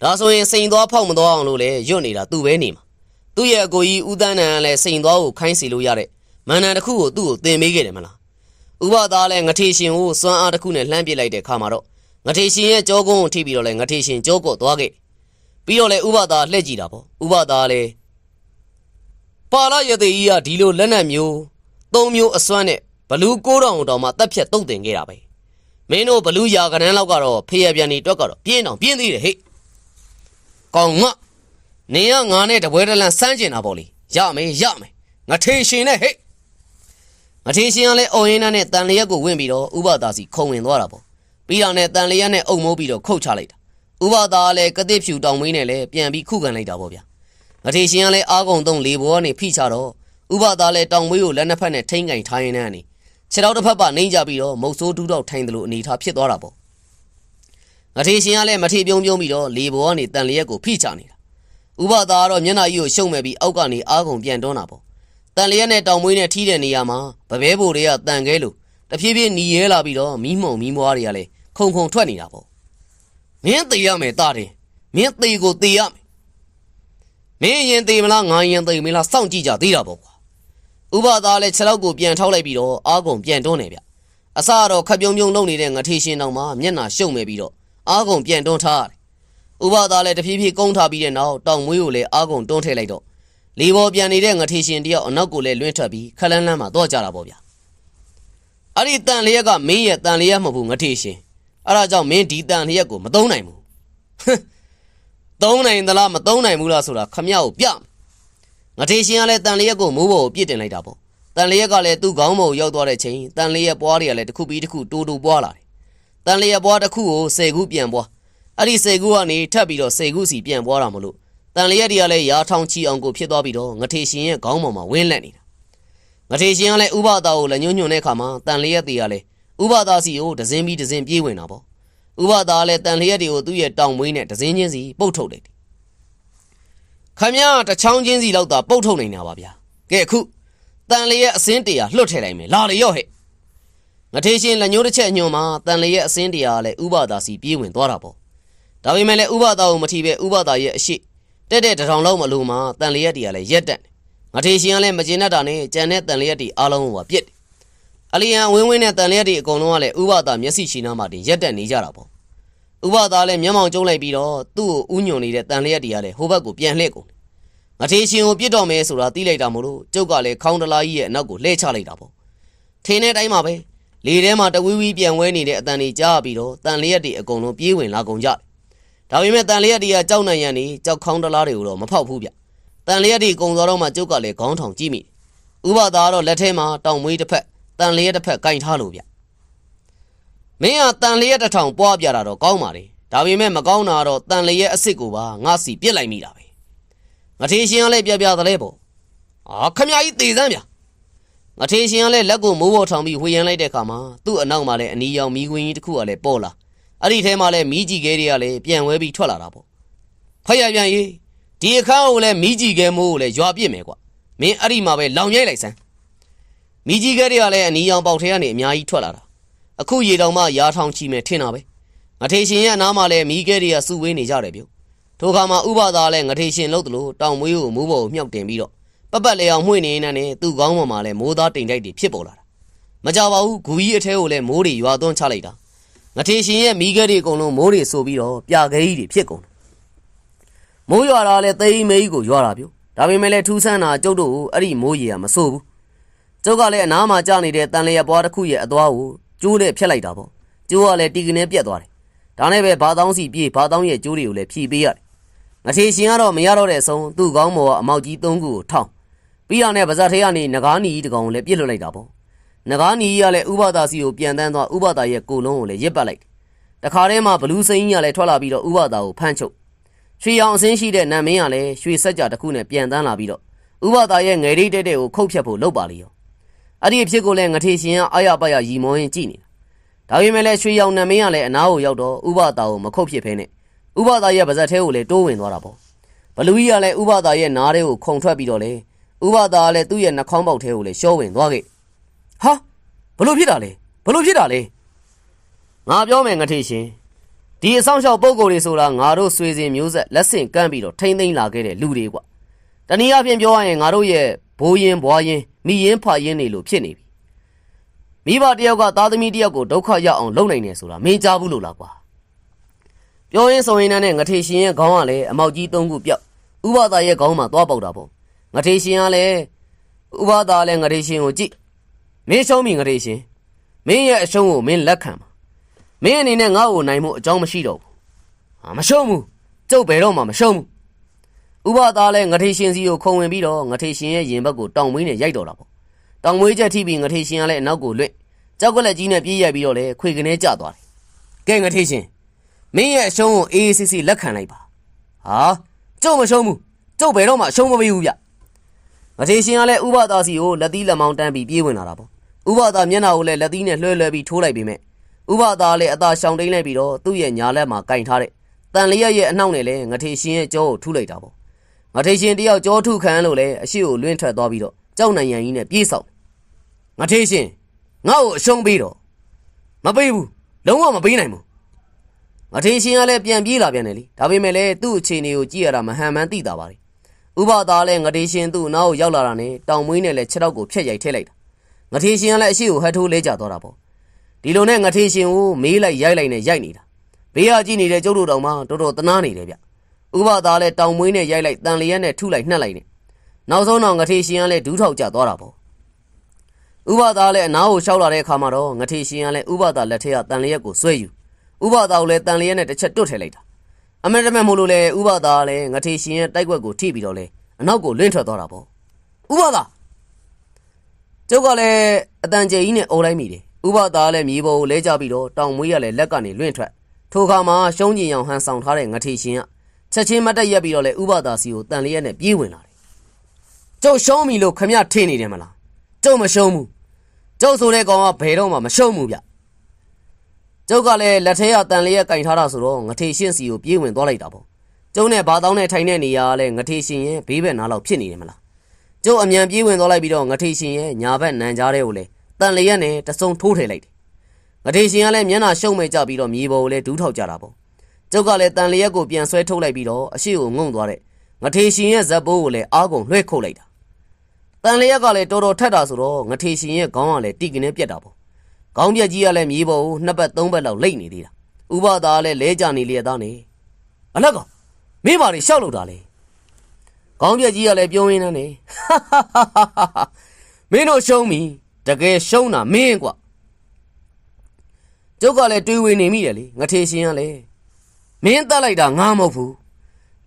ဒါဆိုရင်စိန်သွားဖောက်မသွားအောင်လို့လည်းရွတ်နေတာသူ့ပဲနေမှာသူ့ရဲ့အကိုကြီးဦးတန်းနန်ကလည်းစိန်သွားကိုခိုင်းစီလို့ရတဲ့မန္တန်တစ်ခုကိုသူ့ကိုသင်ပေးခဲ့တယ်မလားဥပဒါလည်းငထေရှင်ကိုစွမ်းအားတစ်ခုနဲ့လှမ်းပစ်လိုက်တဲ့ခါမှာတော့ငထေရှင်ရဲ့ကြောကုန်းကိုထိပြီးတော့လည်းငထေရှင်ကြောကော့သွားခဲ့ပြီးတော့လည်းဥပဒါလှည့်ကြည့်တာပေါ့ဥပဒါလည်းပါလာရသေးကြီးကဒီလိုလက်နက်မျိုး၃မျိုးအစွမ်းနဲ့ဘလူး9000တောင်မှတက်ဖြတ်တုတ်တင်ခဲ့တာပဲမင်းတို့ဘလူးရာကနန်းလောက်ကတော့ဖေးရပြန်နေတွက်ကတော့ပြင်းသေးတယ်ဟဲ့ကောင်ငါနေရငါနဲ့တပွဲတလန့်စမ်းကျင်တာပေါ့လေရမယ်ငထေရှင်နဲ့ဟဲ့ငထေရှင်ကလည်းအော်ရင်းနဲ့တန်လျက်ကိုဝင်ပြီးတော့ဥပဒါစီခုံဝင်သွားတာပေါ့ပြီးတော့နဲ့တန်လျက်နဲ့အုံမိုးပြီးတော့ခုတ်ချလိုက်တာဥပဒါကလည်းကတိဖြူတောင်မင်းနဲ့လည်းပြန်ပြီးခုခံလိုက်တာပေါ့ဗျာငထေရှင်ကလည်းအားကုန်သုံးလေဘောကနေဖိချတော့ဥပဒါလည်းတောင်မွေးကိုလက်နှစ်ဖက်နဲ့ထိန်းကင်ထားရင်းနဲ့နေခြေထောက်တစ်ဖက်ပါနှိမ့်ကြပြီးတော့မုတ်ဆိုးတူးတော့ထိုင်တယ်လို့အနေထားဖြစ်သွားတာပေါ့ငထေရှင်ကလည်းမထေပြုံးပြီးတော့လေဘောကနေတန်လျက်ကိုဖိချနေတာဥပဒါကတော့မျက်နှာကြီးကိုရှုံမဲ့ပြီးအောက်ကနေအားကုန်ပြန်တွန်းတာပေါ့တန်လျက်နဲ့တောင်မွေးနဲ့ထီးတဲ့နေရာမှာဗပဲဘိုတွေကတန်ခဲလို့တဖြည်းဖြည်းညီရဲလာပြီးတော့မီးမုံမီးမွားတွေကလည်းခုံထွက်နေတာပေါ့မင်းသေရမယ်တာတယ်မင်းသေကိုသေရမယ်မင်းရင်သေမလားငါရင်သေမလားစောင့်ကြည့်ကြသေးတာပေါ့ကွာဥပဒါလည်းခြေထောက်ကိုပြန်ထောက်လိုက်ပြီးတော့အားကုန်ပြန်တွန်းနေဗျအစတော့ခပ်ပြုံးလုံနေတဲ့ငထေရှင်တောင်မှမျက်နှာရှုံမဲ့ပြီးတော့အားကုန်ပြန်တွန်းထားတယ်ဥပဒါလည်းတဖြည်းဖြည်းကုန်းထားပြီးတဲ့နောက်တောင်မွေးကိုလည်းအားကုန်တွန်းထည့်လိုက်တော့လေပေါ်ပြန်နေတဲ့ငထေရှင်တယောက်အနောက်ကိုလည်းလွှင့်ထွက်ပြီးခလန်းလန်းမှာတော့ကြတာပေါ့ဗျာအဲ့ဒီတန်လျက်ကမင်းရဲ့တန်လျက်မဟုတ်ဘူးငထေရှင်အဲ့ဒါကြောင့်မင်းဒီတန်လျက်ကိုမသုံးနိုင်ဘူးသုံးနိုင်သလားမသုံးနိုင်ဘူးလားဆိုတာခမရကိုပြငထေရှင်ကလည်းတန်လျက်ကိုမိုးပေါ်ကိုပြစ်တင်လိုက်တာပေါ့တန်လျက်ကလည်းသူ့ခေါင်းပေါ်ကိုရောက်သွားတဲ့ချိန်တန်လျက်ပွားတွေကလည်းတစ်ခုပြီးတစ်ခုတိုးပွားလာတယ်တန်လျက်ပွားတစ်ခုကို10ခုပြန်ပွားအဲ့ဒီ10ခုကနေထပ်ပြီးတော့10ခုစီပြန်ပွားတာမလို့တန်လျက်တွေကလည်းရာထောင်ချီအောင်ကိုဖြစ်သွားပြီးတော့ငထေရှင်ရဲ့ခေါင်းပေါ်မှာဝင်းလက်နေတာငထေရှင်ကလည်းဥပဒါကိုလည်းညွန့်တဲ့အခါမှာတန်လျက်တွေကလည်းဥပဒါစီကိုဒဇင်းပြီးဒဇင်းပြေးဝင်တာပေါ့ဥပဒါလည်းတန်လျက်တွေကိုသူ့ရဲ့တောင်မွေးနဲ့ဒဇင်းချင်းစီပုတ်ထုတ်လိုက်တယ်ခမရတချောင်းချင်းစီလောက်သာပုတ်ထုတ်နေတာပါဗျာကဲအခုတန်လျက်အစင်း100လွတ်ထည့်လိုက်မယ်လာလေရော့ဟဲ့ငထေရှင်လက်ညှိုးတစ်ချက်ညွန်မှာတန်လျက်အစင်း100လည်းဥပဒါစီပြေးဝင်သွားတာပေါ့ဒါပေမဲ့လည်းဥပဒါကိုမထီပဲဥပဒါရဲ့အရှိတဲ့တထောင်လောက်မလို့မှာတန်လျက်တွေကလည်းရက်တက်ငထေရှင်ကလည်းမကျင်တတ်တာနဲ့ကြံတဲ့တန်လျက်တွေအားလုံးကိုပါပြစ်တယ်အလျံဝင်းနဲ့တန်လျက်တွေအကုန်လုံးကလည်းဥပဒါမျက်စိရှိနားမှာတင်ရက်တက်နေကြတာပေါ့ဥပဒါလည်းမျက်မှောင်ကျုံးလိုက်ပြီးတော့သူ့ကိုဥညွန်နေတဲ့တန်လျက်တွေကလည်းဟိုဘက်ကိုပြန်လှည့်ကုန်ငထေရှင်ကိုပြစ်တော့မယ်ဆိုတာသိလိုက်တာမို့လို့ကျုပ်ကလည်းခေါင်းတလားကြီးရဲ့အနောက်ကိုလှည့်ချလိုက်တာပေါ့ထင်းတဲ့တိုင်းမှာပဲလေထဲမှာတဝီဝီပြန်ဝဲနေတဲ့အတန်တွေကြားပြီးတော့တန်လျက်တွေအကုန်လုံးပြေးဝင်လာကုန်ကြတယ်ဒါပေမဲ့တန်လျက်တွေကကြောက်နိုင်ရန်နေကြောက်ခေါင်းတလားတွေကိုတော့မဖောက်ဘူးဗျတန်လျက်တွေကုံသွားတော့မှကျုပ်ကလည်းခေါင်းထောင်ကြည့်မိဥပဒါကတော့လက်ထဲမှာတောင်မွေးတစ်ဖက်တန်လျက်တစ်ဖက်ကင်ထားလို့ဗျမင်းကတန်လျက်တစ်ထောင်ပွားပြတာတော့ကောင်းပါလေဒါပေမဲ့မကောင်းတာတော့တန်လျက်အစ်စ်ကိုပါငါစီပြစ်လိုက်မိတာပဲငထေရှင်ကလည်းပြသလဲပေါ့ခမကြီးသေစမ်းဗျငထေရှင်ကလည်းလက်ကိုမိုးပေါ်ထောင်ပြီးဝေယံလိုက်တဲ့အခါမှာသူ့အနောက်မှာလည်းအနီရောင်မီးခွင်းကြီးတစ်ခုကလည်းပေါ်လာအဲ့ဒီထဲမှာလည်းမီးကြီးခဲတွေကလည်းပြန်ဝဲပြီးထွက်လာတာပေါ့ဖတ်ရပြန်ရေးဒီအခါကိုလည်းမီးကြီးခဲမိုးကိုလည်းရွာပြစ်မယ်ကွာမင်းအဲ့ဒီမှာပဲလောင်ရိုက်လိုက်စမ်းမီးကြီးခဲတွေကလည်းအနီရောင်ပေါက်ထဲကနေအများကြီးထွက်လာတာအခုရေတောင်မှရာထောင်ချီမယ်ထင်တာပဲငထေရှင်ရဲ့အနားမှာလည်းမီးခဲတွေကစုဝေးနေကြတယ်ဗျထိုခါမှာဥပဒါလည်းငထေရှင်လို့တလို့တောင်မွေးကိုမိုးပေါ်ကိုမြှောက်တင်ပြီးတော့ပတ်လေအောင်မှွေနေနေနဲ့သူ့ခေါင်းပေါ်မှာလည်းမိုးသားတိမ်တိုက်တွေဖြစ်ပေါ်လာတာ မကြပါဘူးဂူကြီးအထဲကိုလည်းမိုးတွေရွာသွန်းချလိုက်တာငထေရှင်ရဲ့မိခဲတွေအကုန်လုံးမိုးတွေဆိုပြီးတော့ပြခဲကြီးတွေဖြစ်ကုန်တယ်မိုးရွာတာလည်းသိမ်းမေးကြီးကိုရွာတာပြုဒါပေမဲ့လည်းထူးဆန်းတာကျုပ်တို့အဲ့ဒီမိုးရေကမဆိုးဘူးကျုပ်ကလည်းအနားမှာကြာနေတဲ့တန်လျက်ပွားတစ်ခုရဲ့အသွားကိုကျိုးနဲ့ဖြတ်လိုက်တာပေါ့ကျိုးကလည်းတီကနေပြက်သွားတယ်ဒါနဲ့ပဲဘာတောင်းစီပြေးဘာတောင်းရဲ့ကျိုးတွေကိုလည်းဖြီးပေးရတယ်ငထေရှင်ကတော့မရတော့တဲ့အဆုံးသူ့ကောင်းမော်ကအမောက်ကြီး၃ခုကိုထောင်းပြီးတော့နဲ့ပါဇက်ထဲကနေငကားနီကြီးတစ်ကောင်ကိုလည်းပြစ်လွတ်လိုက်တာပေါ့ငကားနီကြီးကလည်းဥပဒါစီကိုပြန်တန်းသွားဥပဒါရဲ့ကိုလုံးကိုလည်းရစ်ပတ်လိုက်တခါတည်းမှာဘလူးစိန်ကြီးကလည်းထွက်လာပြီးတော့ဥပဒါကိုဖမ်းချုပ်ရွှေရောင်အစင်းရှိတဲ့နတ်မင်းကလည်းရွှေစက်ကြတစ်ခုနဲ့ပြန်တန်းလာပြီးတော့ဥပဒါရဲ့ငယ်ရိတ်တဲ့ကိုခုတ်ဖြတ်ဖို့လုပ်ပါလေရောအဲ့ဒီအဖြစ်ကိုလည်းငထေရှင်ကအာရပါရရီမောရင်ကြည့်နေတာဒါပေမဲ့လည်းရွှေရောင်နတ်မင်းကလည်းအနားကိုရောက်တော့ဥပဒါကိုမခုတ်ဖြစ်ဖဲနဲ့ဥပဒါရဲ့ပါဇက်ထဲကိုလည်းတိုးဝင်သွားတာပေါ့ဘလူးကြီးကလည်းဥပဒါရဲ့နားထဲကိုခုန်ထွက်ပြီးတော့လေဥပဒါကလည်းသူ့ရဲ့နှာခေါင်းပေါက်ထဲကိုလည်းရှော့ဝင်သွားခဲ့ဟာဘလို့ဖြစ်တာလဲဘလို့ဖြစ်တာလဲငါပြောမယ်ငထေရှင်ဒီအဆောင်ရှောက်ပုံကိုယ်တွေဆိုတာငါတို့ဆွေစဉ်မျိုးဆက်လက်ဆင့်ကမ်းပြီးတော့ထိမ့်သိမ်းလာခဲ့တဲ့လူတွေကွာတနည်းအားဖြင့်ပြောရရင်ငါတို့ရဲ့ဘိုးရင်ဘွားရင်မိရင်ဖရင်တွေလို့ဖြစ်နေပြီမိဘတယောက်ကသားသမီးတယောက်ကိုဒုက္ခရောက်အောင်လုပ်နိုင်တယ်ဆိုတာမင်းကြားဘူးလို့လားကွာပြောရင်းဆိုရင်နဲ့ငထေရှင်ရဲ့ခေါင်းကလည်းအမောက်ကြီး၃ခုပြောက်ဥပဒါရဲ့ခေါင်းမှာသွားပေါက်တာပေါ့ငထေရှင်ကလည်းဥပဒါလည်းငထေရှင်ကိုကြည့်မင်းရှုံးပြီငထေရှင်မင်းရဲ့အရှုံးကိုမင်းလက်ခံပါမင်းအနေနဲ့ငါ့ကိုနိုင်မှုအကြောင်းမရှိတော့ဘူးမရှုံးဘူးကျုပ်ဘယ်တော့မှမရှုံးဘူးဥပဒါလည်းငထေရှင်စီကိုခုံဝင်ပြီးတော့ငထေရှင်ရဲ့ရင်ဘက်ကိုတောင်မွေးနဲ့ရိုက်တော်တာပေါ့တောင်မွေးချက်ထိပြီးငထေရှင်ကလည်းအနောက်ကိုလွင့်ကြောက်ကလက်ကြီးနဲ့ပြေးရိုက်ပြီးတော့လေခွေကနေကျသွားတယ်ကဲငထေရှင်မင်းရဲ့အရှုံးကိုအေးအေးဆေးဆေးလက်ခံလိုက်ပါဟာကျုပ်မရှုံးဘူးကျုပ်ဘယ်တော့မှအရှုံးမပေးဘူးဗျငထေရှင်ကလည်းဥပဒါစီကိုလက်သီးလက်မောင်းတန်းပြီးပြေးဝင်လာတာပေါ့ဥပဒါမျက်နှာကိုလည်းလက်သီးနဲ့လွှဲပြီးထိုးလိုက်ပေမဲ့ဥပဒါလည်းအသာရှောင်တိန်လိုက်ပြီးတော့သူ့ရဲ့ညာလက်မှာကင်ထားတဲ့တန်လျက်ရဲ့အနှောက်နဲ့လည်းငထေရှင်ရဲ့ကြောကိုထုလိုက်တာပေါ့ငထေရှင်တယောက်ကြောထုခံလို့လည်းအရှိကိုလွင့်ထွက်သွားပြီးတော့ကြောက်နိုင်ရန်ကြီးနဲ့ပြေးဆောင်ငထေရှင်ငါ့ကိုအရှုံးပေးတော့မပေးဘူးလုံးဝမပေးနိုင်ဘူးငထေရှင်ကလည်းပြန်ပြေးလာပြန်တယ်လေဒါပေမဲ့လည်းသူ့အခြေအနေကိုကြည့်ရတာမဟန်မှန်သိတာပါလေဥပဒါလည်းငထေရှင်သူ့နောက်ကိုရောက်လာတာနဲ့တောင်မွေးနဲ့လည်းခြေထောက်ကိုဖျက်ရိုက်ထည့်လိုက်တာငထေရှင်ကလည်းအရှိကိုဟတ်ထိုးလဲကျသွားတာပေါ့ဒီလိုနဲ့ငထေရှင်ကိုမေးလိုက်ရိုက်လိုက်နဲ့ရိုက်နေတာဘေးကကြည့်နေတဲ့ကျုပ်တို့တောင်မှတော်တော်တနာနေတယ်ဗျဥပဒါလည်းတောင်မွေးနဲ့ရိုက်လိုက်တန်လျက်နဲ့ထုလိုက်နှက်လိုက်နဲ့နောက်ဆုံးတော့ငထေရှင်ကလည်းဒူးထောက်ကျသွားတာပေါ့ဥပဒါလည်းအနားကိုရှောက်လာတဲ့အခါမှာတော့ငထေရှင်ကလည်းဥပဒါလက်ထက်ကတန်လျက်ကိုဆွဲယူဥပဒါကိုလည်းတန်လျက်နဲ့တစ်ချက်တွတ်ထည့်လိုက်တာအမေတမက်မို့လို့လေဥပဒါလည်းငထေရှင်ရဲ့တိုက်ွက်ကိုထိပြီးတော့လေအနောက်ကိုလွင့်ထွက်သွားတာပေါ့ဥပဒါကျုပ်ကလည်းအတန်ကျဲကြီးနဲ့အုံလိုက်မိတယ်ဥပဒါလည်းမြေပေါ်ကိုလဲကျပြီးတော့တောင်မွေးရလည်းလက်ကနေလွင့်ထွက်ထိုခါမှာရှုံးကျင်အောင်ဟန်ဆောင်ထားတဲ့ငထေရှင်ကချက်ချင်းမတ်တက်ရက်ပြီးတော့လေဥပဒါစီကိုတန်လျက်နဲ့ပြေးဝင်လာတယ်ကျုပ်ရှုံးပြီလို့ခမရထင်နေတယ်မလားကျုပ်မရှုံးဘူးကျုပ်ဆိုတဲ့ကောင်ကဘယ်တော့မှမရှုံးဘူးဗျကျုပ်ကလည်းလက်ထဲကတန်လျက်ကင်ထားတာဆိုတော့ငထေရှင်စီကိုပြေးဝင်သွားလိုက်တာပေါ့ကျုံနဲ့ဘာတောင်းနဲ့ထိုင်တဲ့နေရာကလည်းငထေရှင်ရဲ့ဘေးဘက်နားလောက်ဖြစ်နေတယ်မလားကျုပ်အမြန်ပြေးဝင်သွားလိုက်ပြီးတော့ငထေရှင်ရဲ့ညာဘက်နံကြားထဲကိုလည်းတန်လျက်နဲ့တစုံထိုးထည့်လိုက်တယ်ငထေရှင်ကလည်းမျက်နှာရှုံ့မဲ့ကြပြီးတော့မြေပေါ်ကိုလည်းဒူးထောက်ကြတာပေါ့ကျုပ်ကလည်းတန်လျက်ကိုပြန်ဆွဲထုတ်လိုက်ပြီးတော့အရှိကိုငုံသွားတဲ့ငထေရှင်ရဲ့ဇက်ပိုးကိုလည်းအားကုန်လွှဲခုတ်လိုက်တာတန်လျက်ကလည်းတော်တော်ထက်တာဆိုတော့ငထေရှင်ရဲ့ခေါင်းကလည်းတိကနေပြက်တာပေါ့ခေါင်းပြက်ကြီးကလည်းမြေပေါ်ကိုနှစ်ပတ်သုံးပတ်လောက်လိမ့်နေသေးတာဥပဒါလည်းလဲကြနေလျက်သားနေအလက်ကမင်းပါလေရှောက်လို့တာလေခေါင်းပြက်ကြီးကလည်းပြုံးရင်းနဲ့မင်းတို့ရှုံးပြီတကယ်ရှုံးတာမင်းကွာကျုပ်ကလည်းတွေးဝေနေမိတယ်လေငထေရှင်ကလည်းမင်းတတ်လိုက်တာငါမဟုတ်ဘူး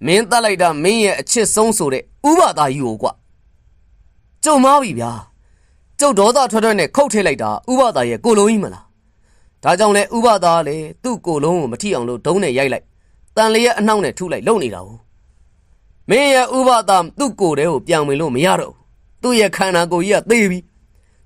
မင်းတတ်လိုက်တာမင်းရဲ့အချစ်ဆုံးဆိုတဲ့ဥပဒါကြီးကိုကွာကျုံမားပြီဗျာကျုပ်ဒေါသထွက်ထွက်နဲ့ခုတ်ထည့်လိုက်တာဥပဒါရဲ့ကိုလုံးကြီးမလားဒါကြောင့်လဲဥပဒါလည်းသူ့ကိုလုံးကိုမထိအောင်လို့ဒုံးနဲ့ရိုက်လိုက်တန်လျက်အနှောက်နဲ့ထုလိုက်လုံနေတာဟုတ်မင်းရဲ့ဥပဒါသူ့ကိုယ်တည်းကိုပြန်ဝင်လို့မရတော့ဘူးသူ့ရဲ့ခန္ဓာကိုယ်ကြီးကသေပြီ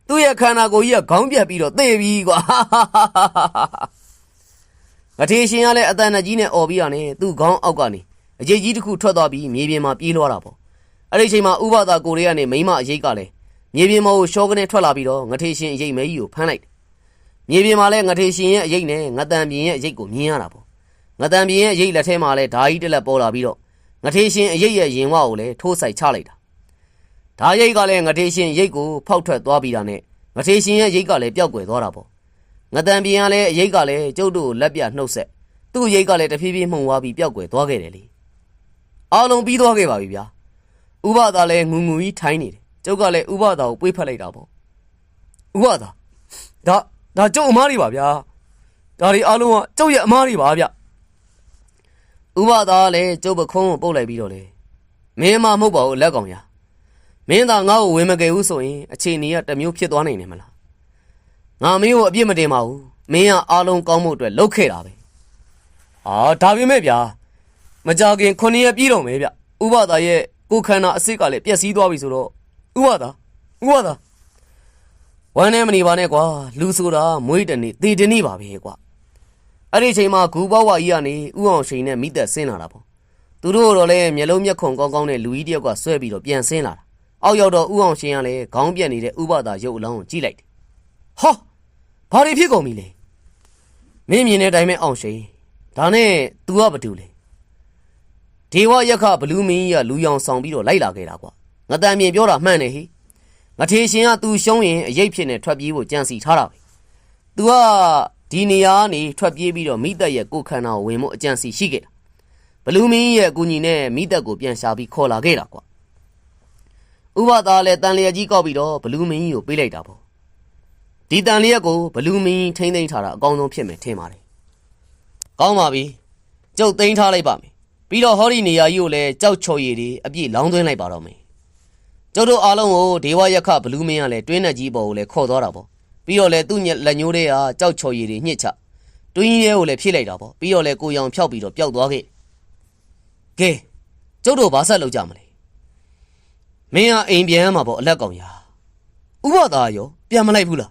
သူ့ရဲ့ခန္ဓာကိုယ်ကြီးကခေါင်းပြက်ပြီးတော့သေပြီကွာငထေရှင်ကလည်းအတန်ကြီးနဲ့អော်ပြီးရတယ်သူ့ခေါင်းအောက်ကနေအရေးကြီးတစ်ခုထွက်သွားပြီးမြေပြင်မှာပြေးလွှားတာပေါ့အဲ့ဒီအချိန်မှာဥပဒါကိုယ်လေးကနေမိမအရေးကလည်းမြေပြင်မှာကိုရှောကနေထွက်လာပြီးတော့ငထေရှင်အရေးမဲကြီးကိုဖမ်းလိုက်တယ်မြေပြင်မှာလည်းငထေရှင်ရဲ့အရေးနဲ့ငတန်ပြင်ရဲ့အရေးကိုမြင်ရတာပေါ့ငတန်ပြင်ရဲ့အရေးလက်ထဲမှာလည်းဓာကြီးတစ်လက်ပေါ်လာပြီးတော့ငထေရှင်အရေးရဲ့ရင်ဝကိုလည်းထိုးဆိုင်ချလိုက်တာဓာရိတ်ကလည်းငထေရှင်ရိတ်ကိုဖောက်ထွက်သွားပြီးတာနဲ့င ထေရှင်ရဲ့ရိတ်ကလည်းပျောက်ကွယ်သွားတာပေါ့ငတန်ပြင်ကလည်းအရိတ်ကလည်းကျုပ်တို့လက်ပြနှုတ်ဆက်သူ့ရိတ်ကလည်းတဖြည်းဖြည်းမှုန်သွားပြီးပျောက်ကွယ်သွားခဲ့တယ်လေအားလုံးပြီးသွားခဲ့ပါပြီဗျာဥပဒါလည်းငူငူကြီးထိုင်းနေတယ်ကျုပ်ကလည်းဥပဒါကိုပွေးဖက်လိုက်တာပေါ့ဥပဒါဒါကျုပ်အမားတွေပါဗျာဒါတွေအားလုံးကကျုပ်ရဲ့အမားတွေပါဗျဥပဒါလည်းကျုပ်ပခုံးကိုပုတ်လိုက်ပြီးတော့လေမင်းမမဟုတ်ပါဘူးလက်ကောင်ရမင်းသာငါ့ကိုဝင်မကယ်ဘူးဆိုရင်အခြေအနေကတမျိုးဖြစ်သွားနိုင်တယ်မလားငါမင်းကိုအပြစ်မတင်ပါဘူးမင်းကအားလုံးကောင်းမှုအတွက်လုပ်ခဲ့တာပဲဒါပေမဲ့ဗျာမကြခင်9ရက်ပြည့်တော့မယ်ဗျဥပဒါရဲ့ကိုခန္ဓာအစစ်ကလည်းပျက်စီးသွားပြီဆိုတော့ဥပဒါဝမ်းနဲ့မနေပါနဲ့ကွာလူဆိုတာမွေးတနေ့သေတနေ့ပါပဲကွာအဲ့ဒီချိန်မှာဂူပေါဝါကြီးကနေဥအောင်ရှိန်နဲ့မိသက်ဆင်းလာတာပေါ့သူတို့တော့လည်းမျက်လုံးမျက်ခုံကောင်းကောင်းနဲ့လူကြီးတယောက်ကဆွဲပြီးတော့ပြန်ဆင်းလာတာအောက်ရောက်တော့ဥအောင်ရှိန်ကလည်းခေါင်းပြက်နေတဲ့ဥပဒါရုပ်အလောင်းကိုကြည့်လိုက်တယ်ဟာဘာတွေဖြစ်ကုန်ပြီလဲမင်းမြင်တဲ့အတိုင်းပဲအောင်ရှိန်ဒါနဲ့ तू ကဘာတူလဲဒေဝရက်ခဘလူးမင်းကြီးကလူရောင်ဆောင်ပြီးတော့လိုက်လာခဲ့တာကွာငတန်မြင်ပြောတာမှန်တယ်ဟိငထေရှင်က तू ရှုံးရင်အရေးဖြစ်နေထွက်ပြေးဖို့ကြံစီထားတာပဲ तू ကဒီနေရာကနေထွက်ပြေးပြီးတော့မိသက်ရဲ့ကိုခန္ဓာကိုဝင်ဖို့အကြံစီရှိခဲ့တာဘလူးမင်းရဲ့အကူအညီနဲ့မိသက်ကိုပြန်ရှာပြီးခေါ်လာခဲ့တာကွာဥပဒါလည်းတန်လျက်ကြီးကောက်ပြီးတော့ဘလူးမင်းကြီးကိုပေးလိုက်တာပေါ့ဒီတန်လျက်ကိုဘလူးမင်းထိမ့်သိမ်းထားတာအကောင်းဆုံးဖြစ်မယ်ထင်ပါတယ်ကောင်းပါပြီကျုပ်သိမ်းထားလိုက်ပါမယ်ပြီးတော့ဟောဒီနေရာကြီးကိုလည်းကြောက်ချော်ရည်တွေအပြည့်လောင်းသွင်းလိုက်ပါတော့မယ်ကျုပ်တို့အားလုံးကိုဒေဝရက်ခဘလူးမင်းကလည်းတွင်းနဲ့ကြီးပေါ်ကိုလည်းခေါ်သွားတာပေါ့ပြီးတော့လည်းသူ့လက်ညှိုးတွေကကြောက်ချော်ရည်တွေညှစ်ချတွင်းရဲကိုလည်းဖြည့်လိုက်တာပေါ့ပြီးတော့လည်းကိုရောင်ဖြောက်ပြီးတော့ပျောက်သွားခဲ့ကဲကျုပ်တို့ဘာဆက်လုပ်ကြမလဲမင်းကအိမ်ပြန်မှာပေါ့အလက်ကောင်ရာဥပဒါရောပြန်မလိုက်ဘူးလာ